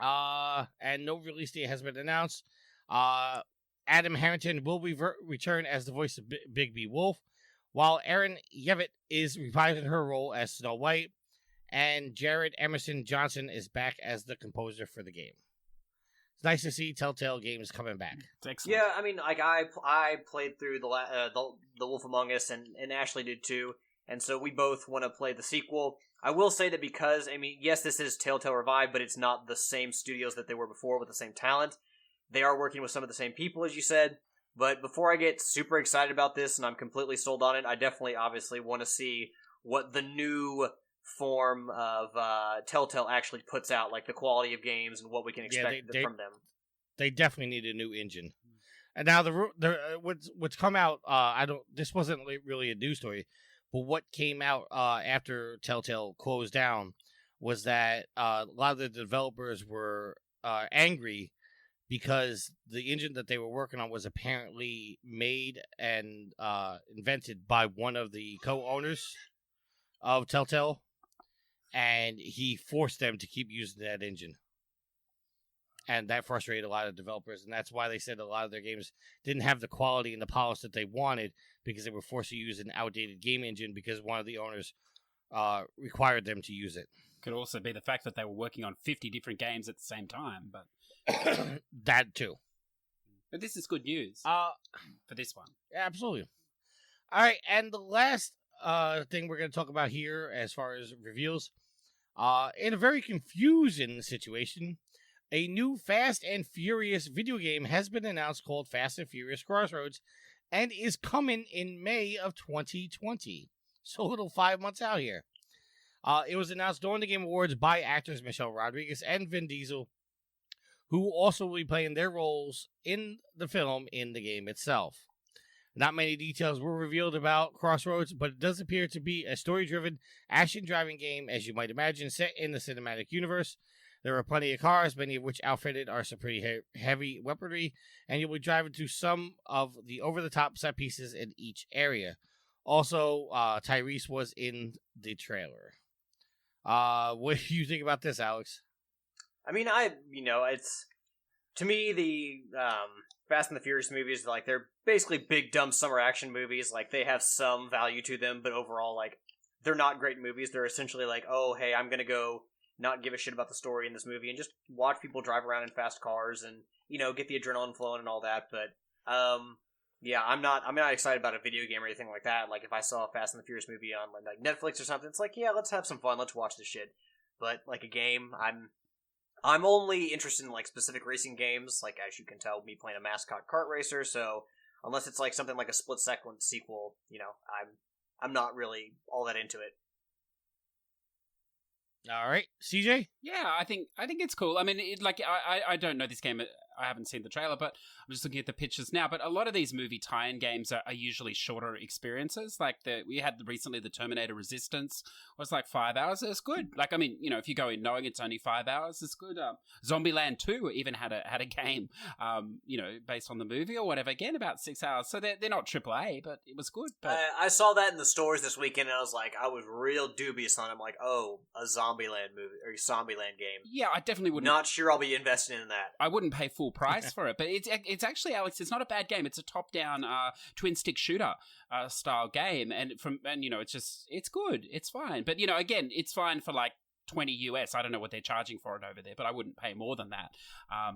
And no release date has been announced. Adam Harrington will return as the voice of Bigby Wolf, while Erin Yevett is reprising her role as Snow White, and Jared Emerson Johnson is back as the composer for the game. It's nice to see Telltale Games coming back. It's excellent. Yeah, I mean, like, I played through the Wolf Among Us, and Ashley did too, and so we both want to play the sequel. I will say that because, I mean, yes, this is Telltale Revive, but it's not the same studios that they were before with the same talent. They are working with some of the same people, as you said. But before I get super excited about this and I'm completely sold on it, I definitely, obviously, want to see what the new form of Telltale actually puts out, like the quality of games and what we can expect from them. They definitely need a new engine. And now what's come out, this wasn't really a news story, but what came out after Telltale closed down was that a lot of the developers were angry because the engine that they were working on was apparently made and invented by one of the co-owners of Telltale, and he forced them to keep using that engine. And that frustrated a lot of developers, and that's why they said a lot of their games didn't have the quality and the polish that they wanted, because they were forced to use an outdated game engine because one of the owners required them to use it. Could also be the fact that they were working on 50 different games at the same time, but that too. But this is good news for this one. Absolutely. All right, and the last thing we're going to talk about here as far as reveals, in a very confusing situation, a new Fast and Furious video game has been announced called Fast and Furious Crossroads and is coming in May of 2020. So a little 5 months out here. It was announced during the Game Awards by actors Michelle Rodriguez and Vin Diesel, who also will be playing their roles in the film in the game itself. Not many details were revealed about Crossroads, but it does appear to be a story-driven, action-driving game, as you might imagine, set in the cinematic universe. There are plenty of cars, many of which outfitted are some pretty heavy weaponry, and you'll be driving to some of the over-the-top set pieces in each area. Also, Tyrese was in the trailer. What do you think about this, Alex? I mean, it's, to me, the Fast and the Furious movies, like, they're basically big, dumb summer action movies. Like, they have some value to them, but overall, like, they're not great movies. They're essentially like, oh, hey, I'm gonna go not give a shit about the story in this movie and just watch people drive around in fast cars and, get the adrenaline flowing and all that. But, yeah, I'm not excited about a video game or anything like that. Like, if I saw a Fast and the Furious movie on, like, Netflix or something, it's like, yeah, let's have some fun, let's watch this shit. But, like, a game, I'm only interested in, like, specific racing games, like, as you can tell, me playing a mascot kart racer, so unless it's, like, something like a split-second sequel, I'm not really all that into it. All right, CJ? Yeah, I think it's cool. I mean, I don't know this game. I haven't seen the trailer, but I'm just looking at the pictures now. But a lot of these movie tie-in games are usually shorter experiences. Like we had recently the Terminator Resistance was like 5 hours. It's good. Like, I mean, if you go in knowing it's only 5 hours, it's good. Zombieland 2 even had a game, based on the movie or whatever. Again, about 6 hours. So they're not AAA, but it was good. But I saw that in the stores this weekend, and I was like, I was real dubious on it. I'm like, oh, a Zombieland movie or a Zombieland game. Yeah, I definitely wouldn't. Not sure I'll be investing in that. I wouldn't pay full price for it, but it's actually, Alex, it's not a bad game. It's a top-down twin stick shooter style game, and it's good. It's fine, but again, it's fine for like $20 US. I don't know what they're charging for it over there, but I wouldn't pay more than that.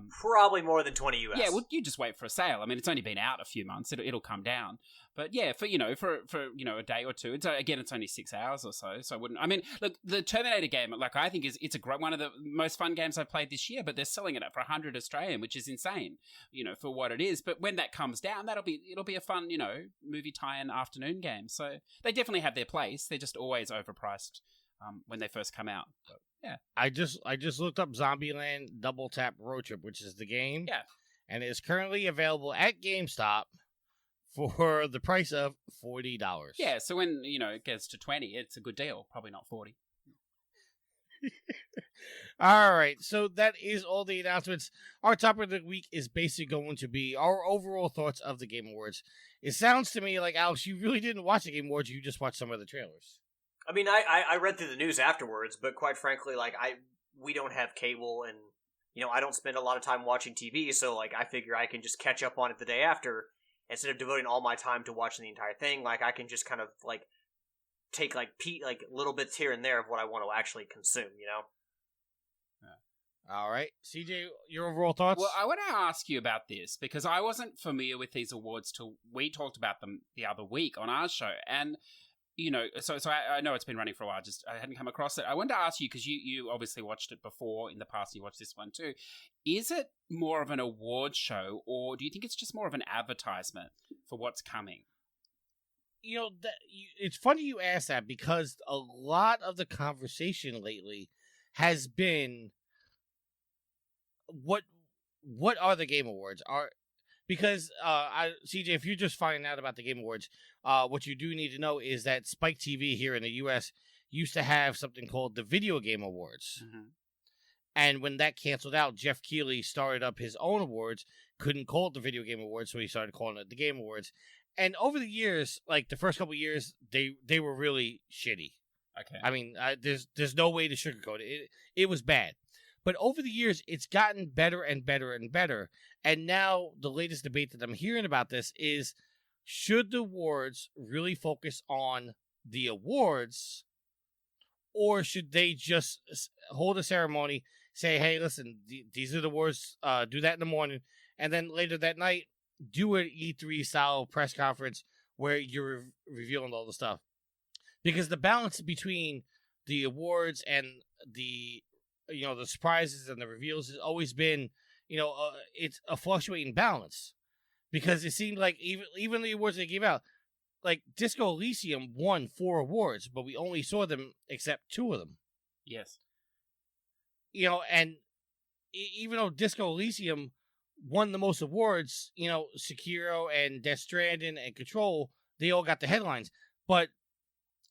Probably more than $20 US. Yeah, well, you just wait for a sale. I mean, it's only been out a few months. It'll come down. But yeah, for a day or two. It's only 6 hours or so. So I wouldn't. I mean, look, the Terminator game, like, I think it's a great one of the most fun games I've played this year. But they're selling it at for 100 Australian, which is insane, for what it is. But when that comes down, it'll be a fun, movie tie-in afternoon game. So they definitely have their place. They're just always overpriced when they first come out. But, yeah, I just looked up Zombieland Double Tap Road Trip, which is the game. Yeah, and it is currently available at GameStop for the price of $40. Yeah, so when it gets to 20, it's a good deal. Probably not 40. All right, so that is all the announcements. Our topic of the week is basically going to be our overall thoughts of the Game Awards. It sounds to me like, Alex, you really didn't watch the Game Awards. You just watched some of the trailers. I mean, I read through the news afterwards, but quite frankly, like, we don't have cable, and, I don't spend a lot of time watching TV, so, like, I figure I can just catch up on it the day after, instead of devoting all my time to watching the entire thing. Like, I can just kind of, like, take, like, little bits here and there of what I want to actually consume, Yeah. All right. CJ, your overall thoughts? Well, I want to ask you about this, because I wasn't familiar with these awards till we talked about them the other week on our show, and So I know it's been running for a while. Just I hadn't come across it. I wanted to ask you because you obviously watched it before in the past. And you watched this one too. Is it more of an award show, or do you think it's just more of an advertisement for what's coming? It's funny you ask that because a lot of the conversation lately has been what are the Game Awards? Because CJ, if you're just finding out about the Game Awards, what you do need to know is that Spike TV here in the U.S. used to have something called the Video Game Awards. Mm-hmm. And when that canceled out, Jeff Keighley started up his own awards, couldn't call it the Video Game Awards, so he started calling it the Game Awards. And over the years, like the first couple of years, they were really shitty. Okay. I mean, there's no way to sugarcoat it. It was bad. But over the years, it's gotten better and better and better. And now the latest debate that I'm hearing about this is, should the awards really focus on the awards, or should they just hold a ceremony, say, hey, listen, these are the awards, do that in the morning, and then later that night, do an E3-style press conference where you're revealing all the stuff? Because the balance between the awards and the surprises and the reveals has always been, it's a fluctuating balance. Because it seemed like even the awards they gave out, like Disco Elysium won 4 awards, but we only saw them accept 2 of them. Yes. And even though Disco Elysium won the most awards, Sekiro and Death Stranding and Control, they all got the headlines. But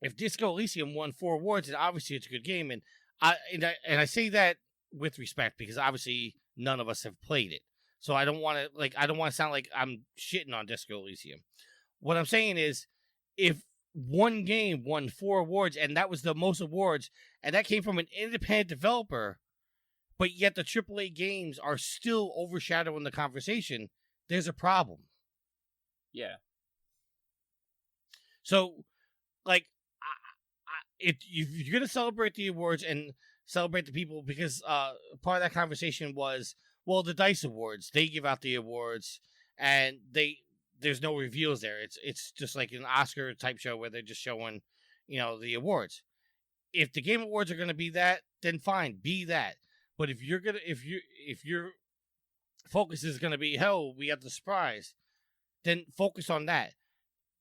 if Disco Elysium won 4 awards, then obviously it's a good game. And I say that with respect because obviously none of us have played it. So I don't want to sound like I'm shitting on Disco Elysium. What I'm saying is, if one game won 4 awards and that was the most awards, and that came from an independent developer, but yet the AAA games are still overshadowing the conversation, there's a problem. Yeah. So, like, if you're going to celebrate the awards and celebrate the people, because part of that conversation was, well, the DICE Awards, they give out the awards, and there's no reveals there. It's just like an Oscar type show where they're just showing, the awards. If the Game Awards are going to be that, then fine, be that. But if your focus is going to be, hell, we got the surprise, then focus on that.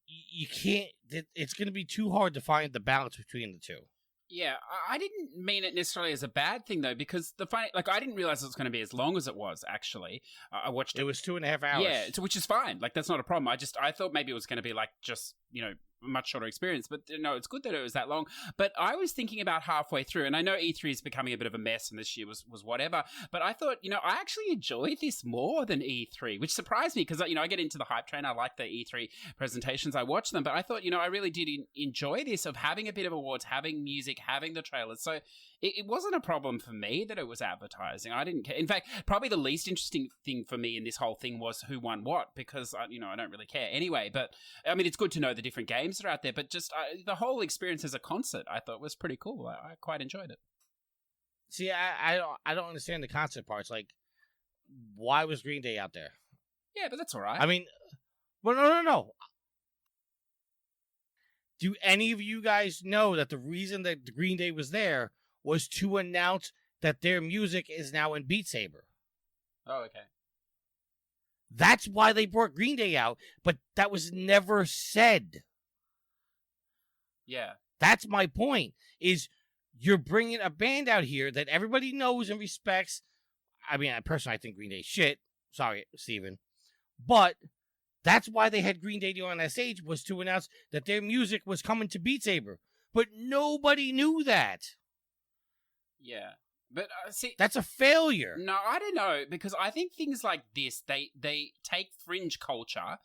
You can't. It's going to be too hard to find the balance between the two. Yeah, I didn't mean it necessarily as a bad thing though, because I didn't realize it was going to be as long as it was. Actually, I watched it. It was 2.5 hours. Yeah, which is fine. Like that's not a problem. I thought maybe it was going to be like just a much shorter experience, but no, it's good that it was that long. But I was thinking about halfway through, and I know E3 is becoming a bit of a mess, and this year was whatever. But I thought, I actually enjoyed this more than E3, which surprised me because I get into the hype train. I like the E3 presentations. I watch them, but I thought, I really did enjoy this of having a bit of awards, having music, having the trailers. So it wasn't a problem for me that it was advertising. I didn't care. In fact, probably the least interesting thing for me in this whole thing was who won what, because I don't really care anyway. But I mean, it's good to know the different games that are out there. But just the whole experience as a concert, I thought was pretty cool. I quite enjoyed it. See, I don't understand the concert parts. Like, why was Green Day out there? Yeah, but that's all right. I mean, well, no. Do any of you guys know that the reason that Green Day was there was to announce that their music is now in Beat Saber? Oh, okay. That's why they brought Green Day out, but that was never said. Yeah. That's my point, is you're bringing a band out here that everybody knows and respects. I mean, I think Green Day's shit. Sorry, Steven. But that's why they had Green Day on that stage, was to announce that their music was coming to Beat Saber. But nobody knew that. Yeah. But see, that's a failure. No, I don't know, because I think things like this, they take fringe culture,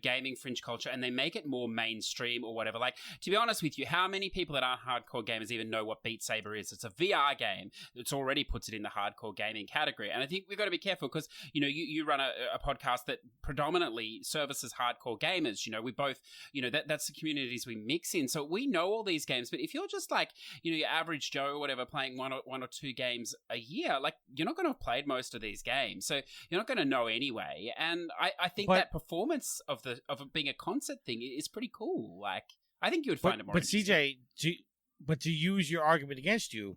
gaming fringe culture, and they make it more mainstream or whatever. Like, to be honest with you, how many people that aren't hardcore gamers even know what Beat Saber is? It's a VR game. It's already puts it in the hardcore gaming category. And I think we've got to be careful because, you run a podcast that predominantly services hardcore gamers. We both, that's the communities we mix in. So we know all these games. But if you're just like, your average Joe or whatever playing one or two games a year, like, you're not going to have played most of these games, so you're not going to know anyway. And I think that performance of it being a concert thing is pretty cool. Like, I think you would find it more But interesting. CJ, to use your argument against you,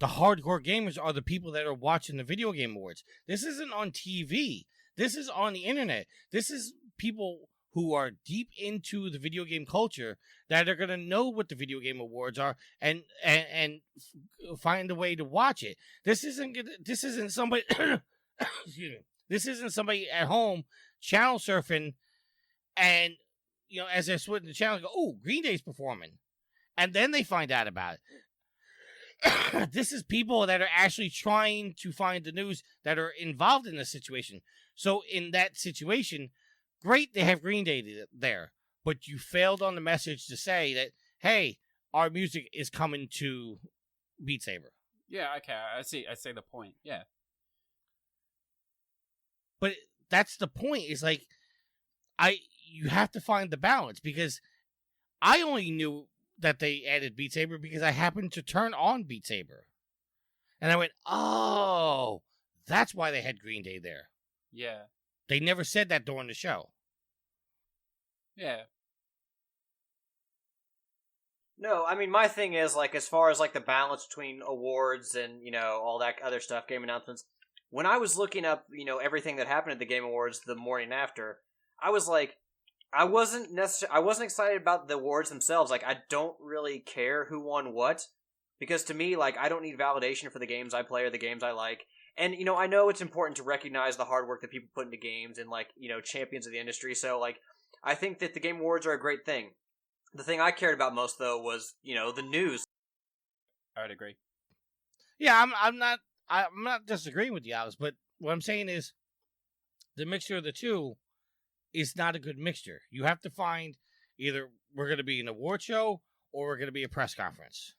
the hardcore gamers are the people that are watching the video game awards. This isn't on TV. This is on the internet. This is people who are deep into the video game culture that are going to know what the video game awards are and find a way to watch it. This isn't somebody excuse me. This isn't somebody at home channel surfing and as they're switching the channel go, "Oh, Green Day's performing." And then they find out about it. This is people that are actually trying to find the news that are involved in this situation. So in that situation, great, they have Green Day there, but you failed on the message to say that, hey, our music is coming to Beat Saber. Yeah, okay, I see the point. Yeah. But that's the point. Is like, you have to find the balance, because I only knew that they added Beat Saber because I happened to turn on Beat Saber. And I went, oh, that's why they had Green Day there. Yeah. They never said that during the show. Yeah. No, I mean, my thing is, like, as far as, like, the balance between awards and, all that other stuff, game announcements, when I was looking up, everything that happened at the Game Awards the morning after, I was like, I wasn't excited about the awards themselves. Like, I don't really care who won what, because to me, like, I don't need validation for the games I play or the games I like. And, I know it's important to recognize the hard work that people put into games and, like, champions of the industry. So, like, I think that the Game Awards are a great thing. The thing I cared about most, though, was, the news. I would agree. Yeah, I'm not disagreeing with you, Alex, but what I'm saying is the mixture of the two is not a good mixture. You have to find either we're going to be an award show or we're going to be a press conference.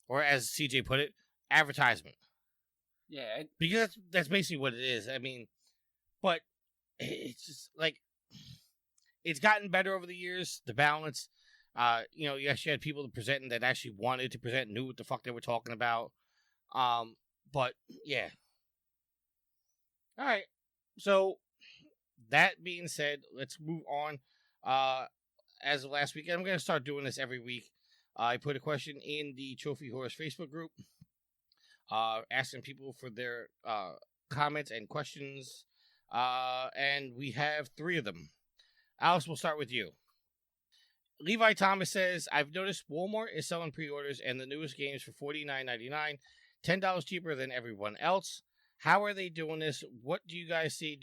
Or as CJ put it, advertisement. Yeah. Because that's basically what it is. I mean, but it's just like, it's gotten better over the years, the balance. You actually had people presenting that actually wanted to present, knew what the fuck they were talking about. But yeah. All right. So that being said, let's move on. As of last week, I'm going to start doing this every week. I put a question in the Trophy Horse Facebook group, asking people for their comments and questions, and we have 3 of them. Alice, we'll start with you. Levi Thomas says, I've noticed Walmart is selling pre-orders and the newest games for $49.99, $10 cheaper than everyone else. How are they doing this? What do you guys see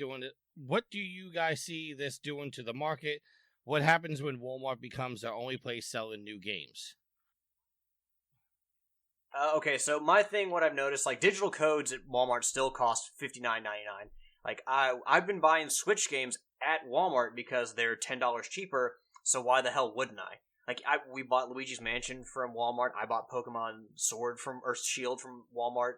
this doing to the market? What happens when Walmart becomes the only place selling new games? Okay, so my thing, what I've noticed, like, digital codes at Walmart still cost $59.99. Like, I've been buying Switch games at Walmart because they're $10 cheaper, so why the hell wouldn't I? Like, we bought Luigi's Mansion from Walmart, I bought Pokemon Shield from Walmart.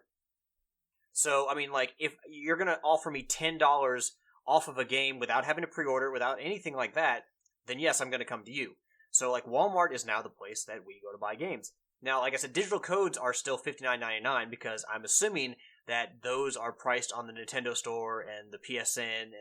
So, I mean, like, if you're gonna offer me $10 off of a game without having to pre-order, without anything like that, then yes, I'm gonna come to you. So, like, Walmart is now the place that we go to buy games. Now, like I said, digital codes are still $59.99 because I'm assuming that those are priced on the Nintendo Store and the PSN and,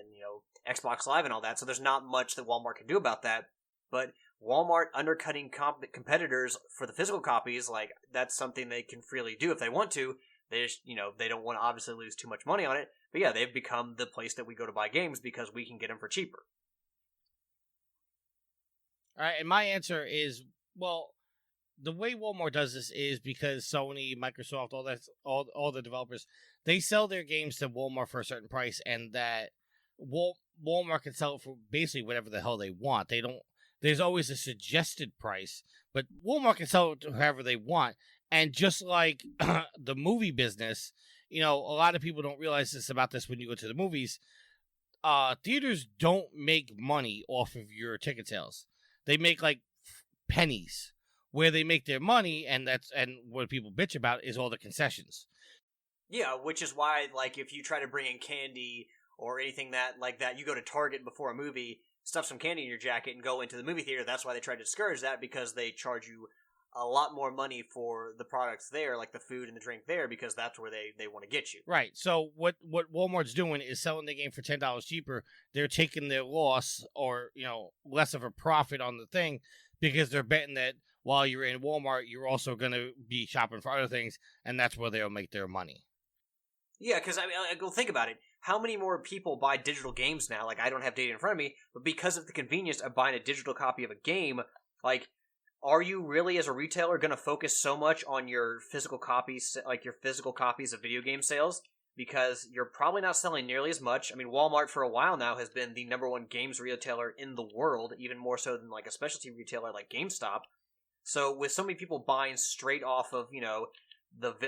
Xbox Live and all that, so there's not much that Walmart can do about that. But Walmart undercutting competitors for the physical copies, like, that's something they can freely do if they want to. They just, they don't want to obviously lose too much money on it. But yeah, they've become the place that we go to buy games because we can get them for cheaper. All right, and my answer is, well, the way Walmart does this is because Sony, Microsoft, all the developers, they sell their games to Walmart for a certain price, and that Walmart can sell it for basically whatever the hell they want. There's always a suggested price, but Walmart can sell it to whoever they want. And just like the movie business, a lot of people don't realize about this when you go to the movies. Theaters don't make money off of your ticket sales. They make like pennies. Where they make their money, and what people bitch about is all the concessions. Yeah, which is why, like, if you try to bring in candy or anything like that, you go to Target before a movie, stuff some candy in your jacket, and go into the movie theater. That's why they try to discourage that, because they charge you a lot more money for the products there, like the food and the drink there, because that's where they want to get you. Right. So what Walmart's doing is selling the game for $10 cheaper. They're taking their loss or, less of a profit on the thing, because they're betting that while you're in Walmart, you're also going to be shopping for other things, and that's where they'll make their money. Yeah, because I mean, go think about it. How many more people buy digital games now? Like, I don't have data in front of me, but because of the convenience of buying a digital copy of a game, like, are you really, as a retailer, going to focus so much on your physical copies, like your physical copies of video game sales? Because you're probably not selling nearly as much. I mean, Walmart for a while now has been the number one games retailer in the world, even more so than like a specialty retailer like GameStop. So with so many people buying straight off of,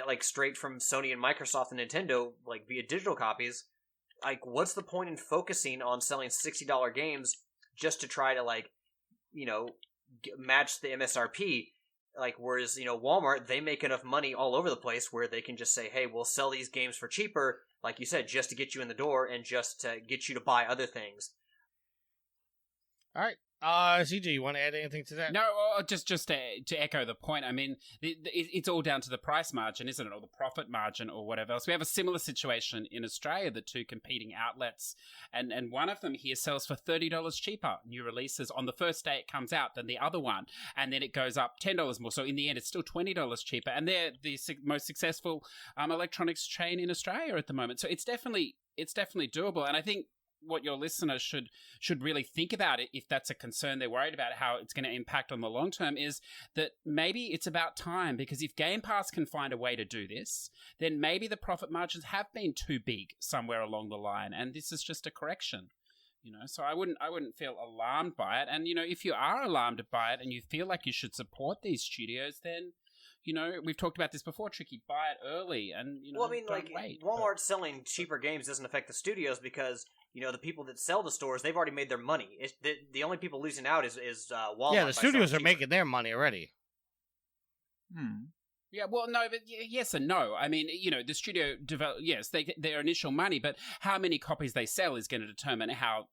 like straight from Sony and Microsoft and Nintendo, like via digital copies, like what's the point in focusing on selling $60 games just to try to like, match the MSRP? Like, whereas, Walmart, they make enough money all over the place where they can just say, hey, we'll sell these games for cheaper, like you said, just to get you in the door and just to get you to buy other things. All right. CJ, you want to add anything to that? No, just to echo the point. I mean, it's all down to the price margin, isn't it, or the profit margin, or whatever else. We have a similar situation in Australia. The two competing outlets, and one of them here sells for $30 cheaper new releases on the first day it comes out than the other one, and then it goes up $10 more. So in the end, it's still $20 cheaper, and they're the most successful electronics chain in Australia at the moment. So it's definitely doable, and I think what your listeners should really think about it, if that's a concern they're worried about how it's going to impact on the long term, is that maybe it's about time, because if Game Pass can find a way to do this, then maybe the profit margins have been too big somewhere along the line, and this is just a correction. So I wouldn't feel alarmed by it. And if you are alarmed by it and you feel like you should support these studios, then we've talked about this before, Tricky. Buy it early, and well, I mean, don't like wait. Walmart selling cheaper games doesn't affect the studios because the people that sell the stores, they've already made their money. It's the only people losing out is Walmart. Yeah, the studios are making their money already. Yeah, well, no, but yes and no. I mean, the studio yes, they get their initial money, but how many copies they sell is going to determine how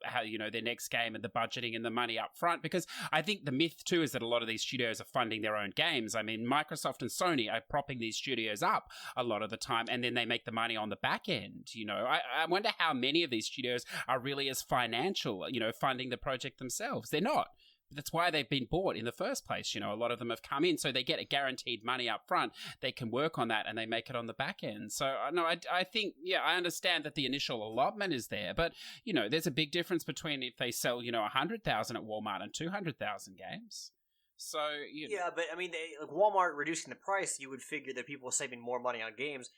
their next game and the budgeting and the money up front. Because I think the myth too is that a lot of these studios are funding their own games. I mean, Microsoft and Sony are propping these studios up a lot of the time, and then they make the money on the back end. I wonder how many of these studios are really as financial, funding the project themselves. They're not. That's why they've been bought in the first place. A lot of them have come in, so they get a guaranteed money up front. They can work on that, and they make it on the back end. So, no, I think, I understand that the initial allotment is there, but, there's a big difference between if they sell, 100,000 at Walmart and 200,000 games. So, Yeah, but, I mean, like Walmart reducing the price, you would figure that people are saving more money on games.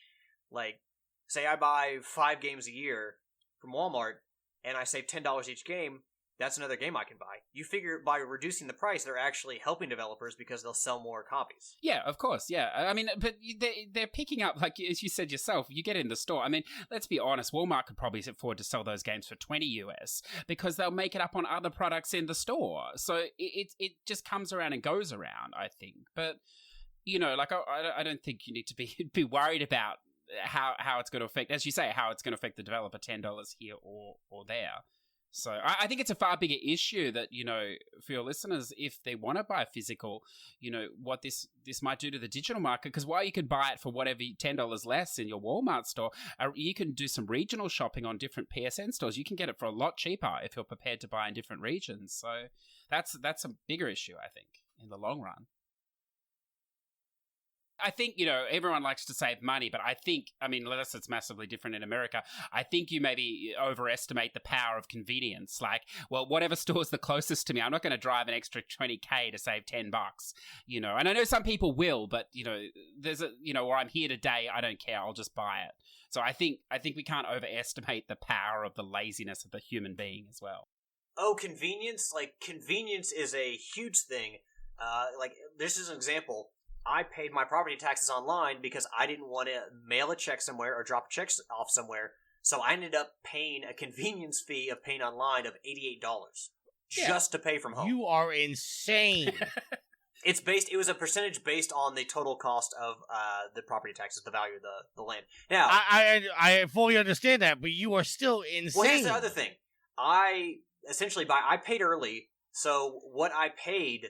Like, say I buy 5 games a year from Walmart, and I save $10 each game, that's another game I can buy. You figure by reducing the price, they're actually helping developers because they'll sell more copies. Yeah, of course, yeah. I mean, but they're picking up, like as you said yourself, you get in the store. I mean, let's be honest, Walmart could probably afford to sell those games for $20 US because they'll make it up on other products in the store. So it just comes around and goes around, I think. But, like I don't think you need to be worried about how it's going to affect, as you say, how it's going to affect the developer $10 here or there. So I think it's a far bigger issue that, for your listeners, if they want to buy physical, what this might do to the digital market. Because while you could buy it for whatever $10 less in your Walmart store, you can do some regional shopping on different PSN stores. You can get it for a lot cheaper if you're prepared to buy in different regions. So that's a bigger issue, I think, in the long run. I think, everyone likes to save money, but I think, unless it's massively different in America, I think you maybe overestimate the power of convenience. Like, well, whatever store's the closest to me, I'm not going to drive an extra $20K to save $10, And I know some people will, but, there's or I'm here today, I don't care, I'll just buy it. So I think we can't overestimate the power of the laziness of the human being as well. Oh, convenience? Like, convenience is a huge thing. This is an example. I paid my property taxes online because I didn't want to mail a check somewhere or drop a check off somewhere. So I ended up paying a convenience fee of paying online of $88 just to pay from home. You are insane. It was a percentage based on the total cost of the property taxes, the value of the land. Now, I fully understand that, but you are still insane. Well, here's the other thing. I paid early, so what I paid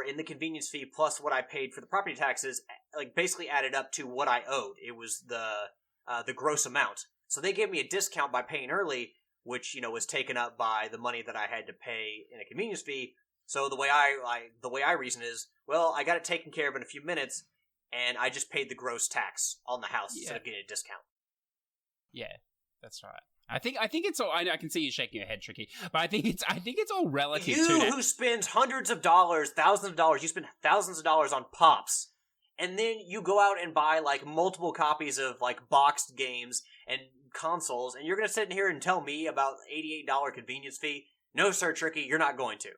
in the convenience fee plus what I paid for the property taxes, like basically added up to what I owed. It was the gross amount. So they gave me a discount by paying early, which was taken up by the money that I had to pay in a convenience fee. So the way I reason is, well, I got it taken care of in a few minutes, and I just paid the gross tax on the house instead of getting a discount. Yeah, that's right. I think it's all. I can see you shaking your head, Tricky, but I think it's all relative. Who spends hundreds of dollars, thousands of dollars, you spend thousands of dollars on pops, and then you go out and buy like multiple copies of like boxed games and consoles, and you're gonna sit in here and tell me about $88 convenience fee? No, sir, Tricky, you're not going to.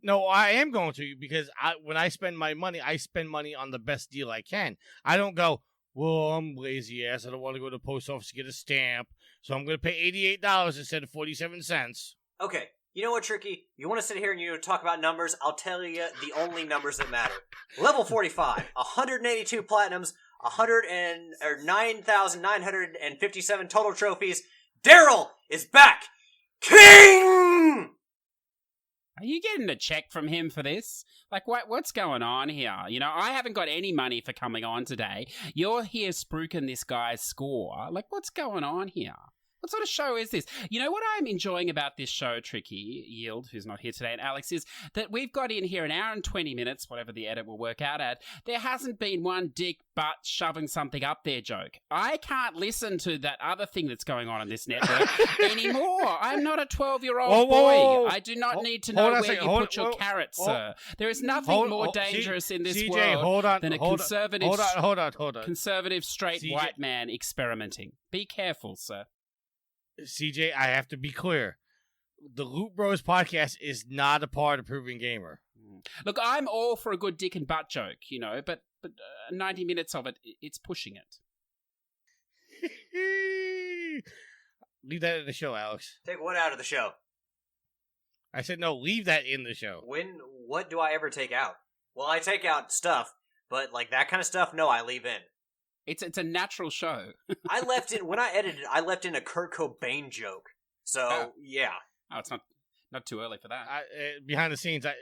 No, I am going to, because when I spend my money, I spend money on the best deal I can. I don't go, well, I'm lazy ass. I don't want to go to the post office to get a stamp, so I'm going to pay $88 instead of 47 cents. Okay, you know what, Tricky? You want to sit here and talk about numbers? I'll tell you the only numbers that matter. Level 45, 182 platinums, 9,957 total trophies. Daryl is back! King! Are you getting a check from him for this? Like, what's going on here? You know, I haven't got any money for coming on today. You're here spruiking this guy's score. Like, what's going on here? What sort of show is this? You know what I'm enjoying about this show, Tricky, Yield, who's not here today, and Alex, is that we've got in here an hour and 20 minutes, whatever the edit will work out at. There hasn't been one dick butt shoving something up their joke. I can't listen to that other thing that's going on this network anymore. I'm not a 12-year-old boy. I do not need to know where you put your carrots, sir. There is nothing more dangerous in this world than a conservative straight white man experimenting. Be careful, sir. CJ, I have to be clear. The Loot Bros podcast is not a part of Proving Gamer. Look, I'm all for a good dick and butt joke, you know, but 90 minutes of it, it's pushing it. Leave that in the show, Alex. Take what out of the show? I said no, leave that in the show. What do I ever take out? Well, I take out stuff, but like that kind of stuff, no, I leave in. It's a natural show. When I edited, I left in a Kurt Cobain joke. So, yeah. Oh, it's not too early for that. Behind the scenes, I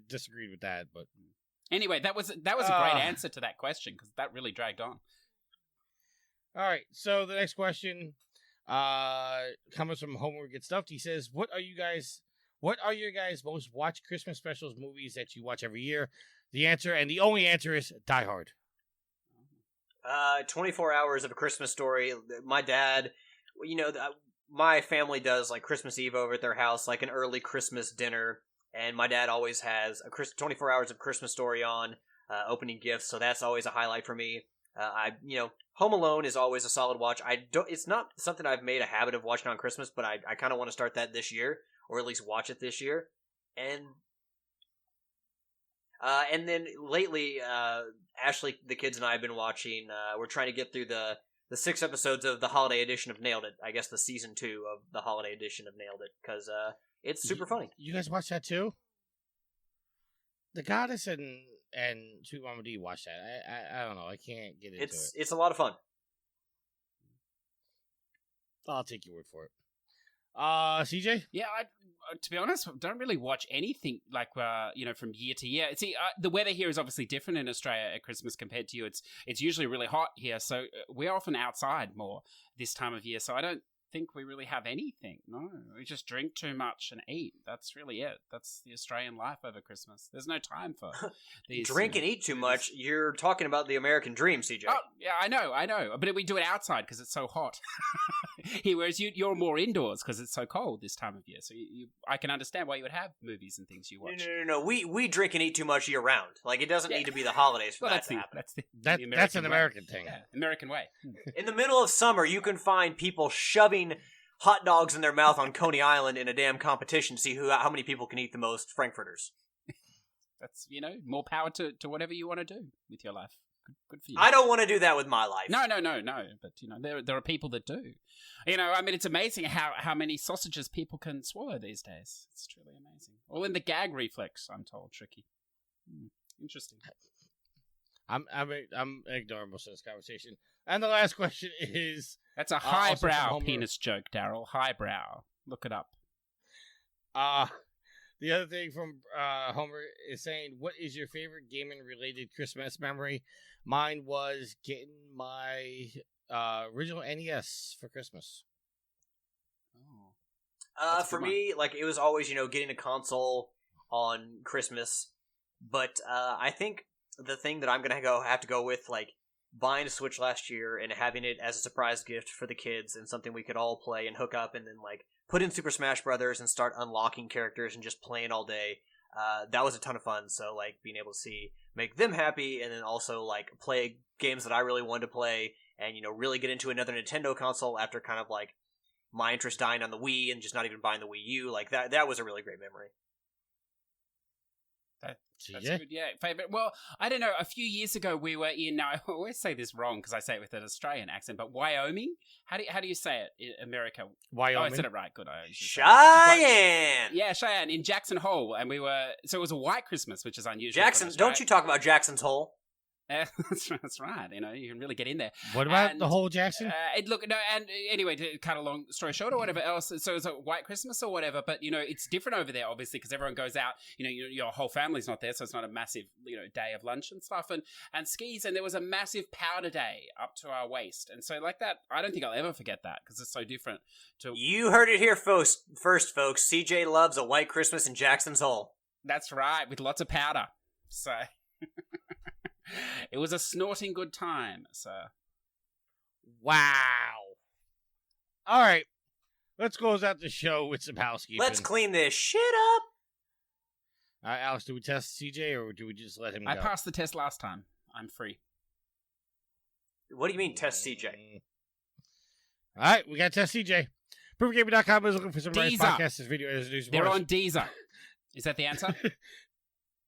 disagreed with that, but anyway, that was a great answer to that question, because that really dragged on. All right, so the next question comes from Homer Get Stuffed. He says, What are your guys' most watched Christmas specials movies that you watch every year? The answer, and the only answer, is Die Hard. 24 Hours of A Christmas Story. My dad, you know, my family does like Christmas Eve over at their house, like an early Christmas dinner, and my dad always has a 24 Hours of Christmas Story on, opening gifts, so that's always a highlight for me. Home Alone is always a solid watch. It's not something I've made a habit of watching on Christmas, but I kind of want to start that this year, or at least watch it this year. And then lately, Ashley, the kids, and I have been watching, we're trying to get through the 6 episodes of the holiday edition of Nailed It. I guess the season 2 of the holiday edition of Nailed It, because it's super funny. You guys watch that too? The Goddess and Sweet Mama D watch that. I don't know. I can't get into it. It's a lot of fun. I'll take your word for it. CJ? Yeah, to be honest, don't really watch anything like from year to year. See, the weather here is obviously different in Australia at Christmas compared to you. It's usually really hot here, so we're often outside more this time of year. So I don't think we really have anything. No, we just drink too much and eat. That's really it. That's the Australian life over Christmas. There's no time for these. Drink and eat too much. You're talking about the American dream, CJ. Oh, yeah, I know. But we do it outside because it's so hot. Whereas you're more indoors because it's so cold this time of year. So I can understand why you would have movies and things you watch. No. We drink and eat too much year round. Like, it doesn't need to be the holidays for that to happen. That's an American thing. Yeah, American way. In the middle of summer, you can find people shoving hot dogs in their mouth on Coney Island in a damn competition to see how many people can eat the most Frankfurters. That's, more power to whatever you want to do with your life. Good for you. I don't want to do that with my life. No. But, there are people that do. It's amazing how many sausages people can swallow these days. It's truly amazing. All in the gag reflex, I'm told, Tricky. Interesting. I'm ignoring most of this conversation. And the last question is... That's a highbrow penis joke, Daryl. Highbrow. Look it up. The other thing from Homer is saying, what is your favorite gaming-related Christmas memory? Mine was getting my original NES for Christmas. For me, like, it was always, getting a console on Christmas. But I think the thing that I'm gonna have to go with, like, buying a Switch last year and having it as a surprise gift for the kids and something we could all play and hook up and then, like, put in Super Smash Brothers and start unlocking characters and just playing all day. That was a ton of fun. So, like, being able to make them happy and then also, like, play games that I really wanted to play and, really get into another Nintendo console after kind of, like, my interest dying on the Wii and just not even buying the Wii U. Like, that was a really great memory. That's good, yeah. Favorite. Well, I don't know. A few years ago, we were in. Now, I always say this wrong because I say it with an Australian accent, but Wyoming. How do you say it in America? Wyoming. Oh, I said it right. Good. Cheyenne. Yeah, Cheyenne in Jackson Hole, and we were. So it was a white Christmas, which is unusual. Jackson. Don't you talk about Jackson's Hole? That's right. You can really get in there. What about the whole Jackson? Anyway, to cut a long story short or whatever else, so it's a white Christmas or whatever, but, it's different over there, obviously, because everyone goes out, your whole family's not there, so it's not a massive, day of lunch and stuff, and skis, and there was a massive powder day up to our waist, and so, like that, I don't think I'll ever forget that, because it's so different to... You heard it here first, folks. CJ loves a white Christmas in Jackson's Hole. That's right, with lots of powder, so... It was a snorting good time, so. Wow. All right. Let's close out the show with some housekeeping. Let's clean this shit up. All right, Alex, do we test CJ or do we just let him go? I passed the test last time. I'm free. What do you mean, test CJ? All right, we got to test CJ. PerfectGamer.com is looking for some right podcasts. This video is news. They're on Deezer. Is that the answer?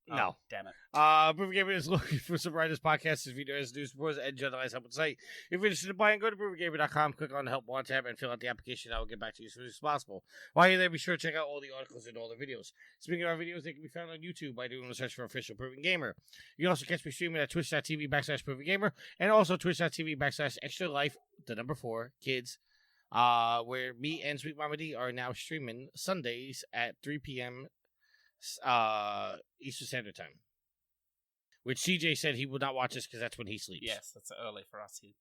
No. Oh, damn it. Perfect Gamer is looking for some writers, podcasts, videos, news reports, and generalized help with the site. If you're interested in buying, go to perfectgamer.com, click on the Help Wanted tab, and fill out the application. I will get back to you as soon as possible. While you're there, be sure to check out all the articles and all the videos. Speaking of our videos, they can be found on YouTube by doing a search for Official Perfect Gamer. You can also catch me streaming at twitch.tv/perfectgamer and also twitch.tv/extra life, the number 4, kids, where me and Sweet Mama D are now streaming Sundays at 3 p.m. Eastern Standard Time, which CJ said he would not watch this because that's when he sleeps. Yes, that's early for us here.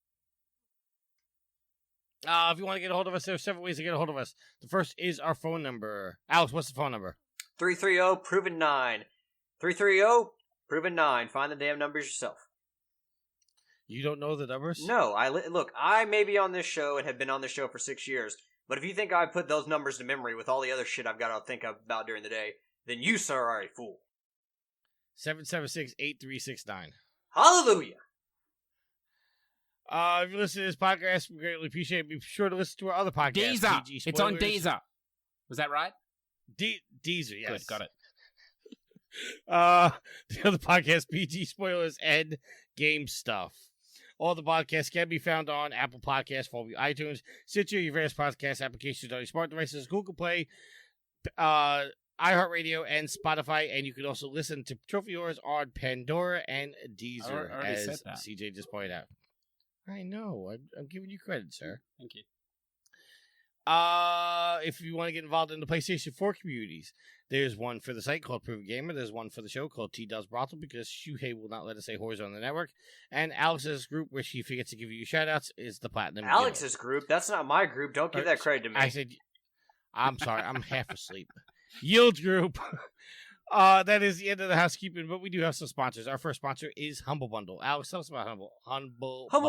If you want to get a hold of us, there are several ways to get a hold of us. The first is our phone number. Alex, what's the phone number? 330-PROVEN-9. 330-PROVEN-9. Find the damn numbers yourself. You don't know the numbers? No, look, I may be on this show and have been on this show for 6 years, but if you think I put those numbers to memory with all the other shit I've got to think about during the day, then you, sir, are a fool. 776-8369. Hallelujah! If you listen to this podcast, we greatly appreciate it. Be sure to listen to our other podcast. Deezer! It's on Deezer. Was that right? Deezer, yes. Good, got it. The other podcast, PG Spoilers and Game Stuff. All the podcasts can be found on Apple Podcasts, iTunes, Stitcher, your various podcast applications on your smart devices, Google Play, iHeartRadio, and Spotify, and you can also listen to Trophy Wars on Pandora and Deezer, as CJ just pointed out. I know. I'm giving you credit, sir. Thank you. If you want to get involved in the PlayStation 4 communities, there's one for the site called Perfect Gamer. There's one for the show called T-Dubs Brothel because Shuhei will not let us say whores on the network. And Alex's group, which he forgets to give you shout-outs, is the Platinum Alex's group? That's not my group. Don't give that credit to me. I said, I'm sorry. I'm half asleep. Yield Group. That is the end of the housekeeping, but we do have some sponsors. Our first sponsor is Humble Bundle. Alex, tell us about Humble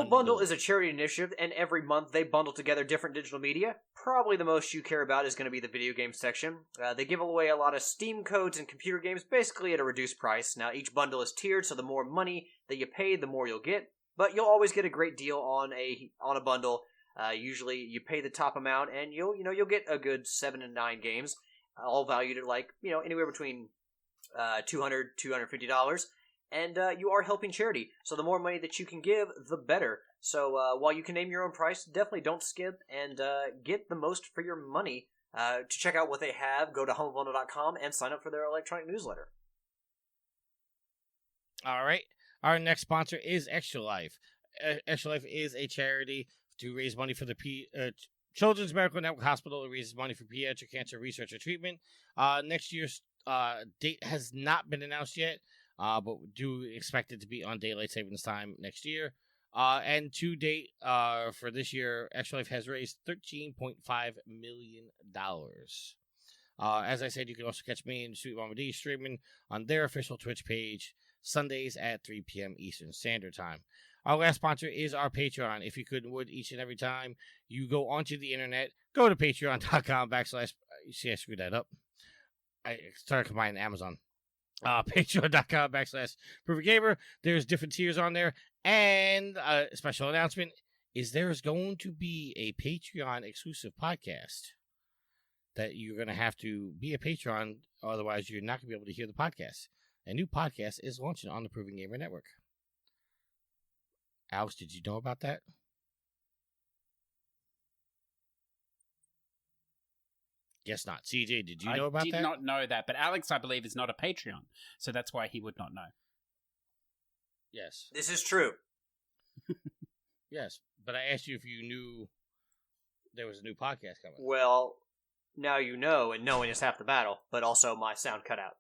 Bundle is a charity initiative, and every month they bundle together different digital media. Probably the most you care about is going to be the video game section. They give away a lot of Steam codes and computer games, basically at a reduced price. Now, each bundle is tiered, so the more money that you pay, the more you'll get. But you'll always get a great deal on a bundle. Usually, you pay the top amount, and you'll get a good 7 to 9 games, all valued at anywhere between $200, $250, and you are helping charity. So the more money that you can give, the better. So while you can name your own price, definitely don't skip and get the most for your money. To check out what they have, go to humblebundle.com and sign up for their electronic newsletter. All right. Our next sponsor is Extra Life. Extra Life is a charity to raise money for the Children's Medical Network Hospital. It raises money for pediatric cancer research and treatment. Next year's date has not been announced yet, but we do expect it to be on daylight savings time next year. And to date, for this year, Extra Life has raised $13.5 million. As I said, you can also catch me and Sweet Mama D streaming on their official Twitch page Sundays at 3 p.m. Eastern Standard Time. Our last sponsor is our Patreon. If you could would each and every time you go onto the internet, go to patreon.com/ see, I screwed that up. I started combining Amazon. Patreon.com / Perfect Gamer. There's different tiers on there. And a special announcement is there's going to be a Patreon exclusive podcast that you're going to have to be a patron, otherwise you're not going to be able to hear the podcast. A new podcast is launching on the Proven Gamer Network. Alex, did you know about that? Guess not. CJ, did you know about that? I did not know that, but Alex, I believe, is not a Patreon, so that's why he would not know. Yes. This is true. Yes, but I asked you if you knew there was a new podcast coming. Well, now you know, and knowing is half the battle, but also my sound cut out.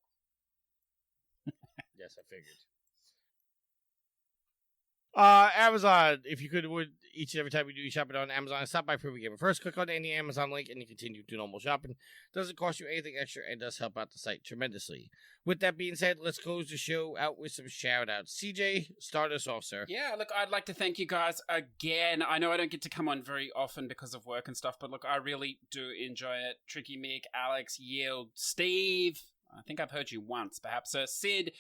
Yes, I figured. Amazon, if you could, would each and every time you do shopping on Amazon, stop by Proven Gamer first, click on any Amazon link, and you continue to normal shopping. Doesn't cost you anything extra and does help out the site tremendously. With that being said, let's close the show out with some shout-outs. CJ, start us off, sir. Yeah, look, I'd like to thank you guys again. I know I don't get to come on very often because of work and stuff, but look, I really do enjoy it. Tricky Mick, Alex, Yield, Steve. I think I've heard you once, perhaps. Sid,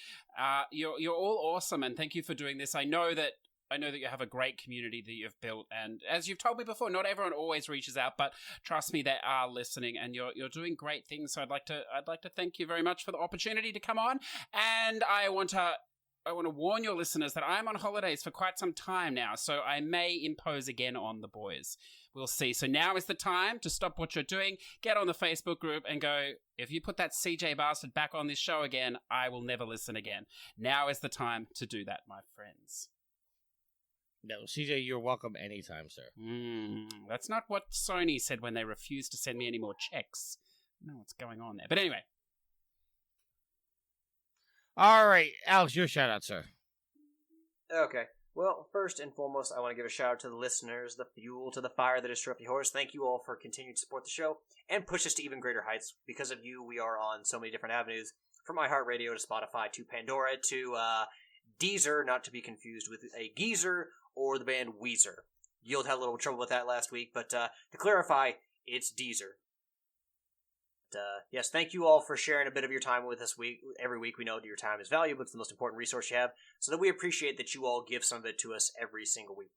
you're all awesome, and thank you for doing this. I know that you have a great community that you've built, and as you've told me before, not everyone always reaches out, but trust me, they are listening, and you're doing great things. So I'd like to thank you very much for the opportunity to come on, and I want to warn your listeners that I'm on holidays for quite some time now, so I may impose again on the boys. We'll see. So now is the time to stop what you're doing, get on the Facebook group, and go, if you put that CJ bastard back on this show again, I will never listen again. Now is the time to do that, my friends. No, CJ, you're welcome anytime, sir. That's not what Sony said when they refused to send me any more checks. I don't know what's going on there. But anyway. All right, Alex, your shout out, sir. Okay. Well, first and foremost, I want to give a shout out to the listeners, the fuel to the fire that is Trophy Horse. Thank you all for continuing to support the show and push us to even greater heights. Because of you, we are on so many different avenues, from iHeartRadio to Spotify to Pandora to Deezer, not to be confused with a geezer, or the band Weezer. Yield had a little trouble with that last week, but to clarify, it's Deezer. Yes, thank you all for sharing a bit of your time with us every week. We know that your time is valuable. It's the most important resource you have, so that we appreciate that you all give some of it to us every single week.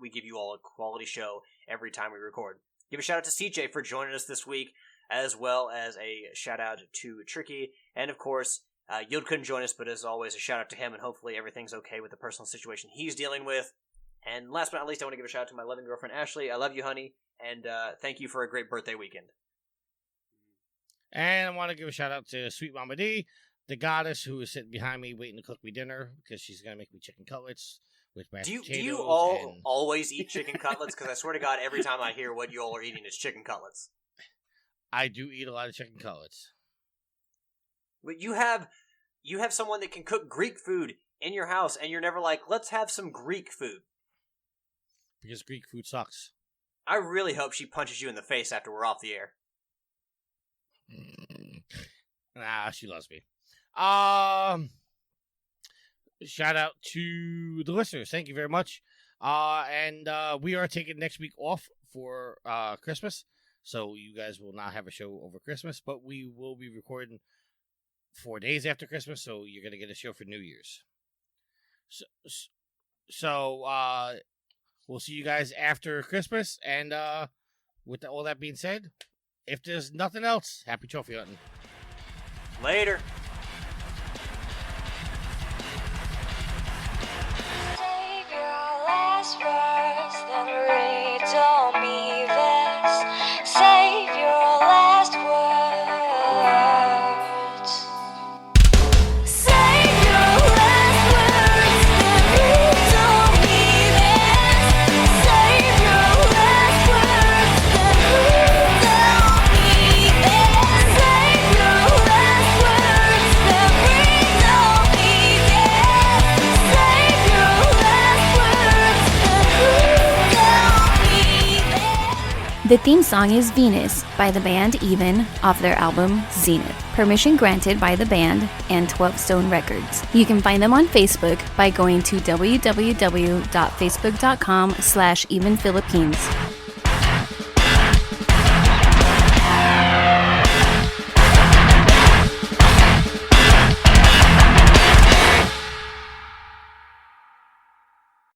We give you all a quality show every time we record. Give a shout out to CJ for joining us this week, as well as a shout out to Tricky, and of course, Yield couldn't join us, but as always, a shout out to him, and hopefully everything's okay with the personal situation he's dealing with. And last but not least, I want to give a shout out to my loving girlfriend, Ashley. I love you, honey, and thank you for a great birthday weekend. And I want to give a shout out to Sweet Mama D, the goddess who is sitting behind me waiting to cook me dinner, because she's going to make me chicken cutlets with mashed potatoes. Do you all always eat chicken cutlets? Because I swear to God, every time I hear what you all are eating, it's chicken cutlets. I do eat a lot of chicken cutlets. But you have someone that can cook Greek food in your house, and you're never like, let's have some Greek food. Because Greek food sucks. I really hope she punches you in the face after we're off the air. Nah, she loves me. Shout out to the listeners. Thank you very much. And we are taking next week off for Christmas. So you guys will not have a show over Christmas, but we will be recording 4 days after Christmas, so you're going to get a show for New Year's. So we'll see you guys after Christmas, and with all that being said, if there's nothing else, happy trophy hunting. Later. Save your last words, then read on me this. Save your last words. Save your last words, then read on me this. Save your last words, then read on me this. Save your last words, then read on me this. Save your last words, then read on me this. The theme song is Venus by the band Even off their album Zenith. Permission granted by the band and 12 Stone Records. You can find them on Facebook by going to www.facebook.com/evenphilippines.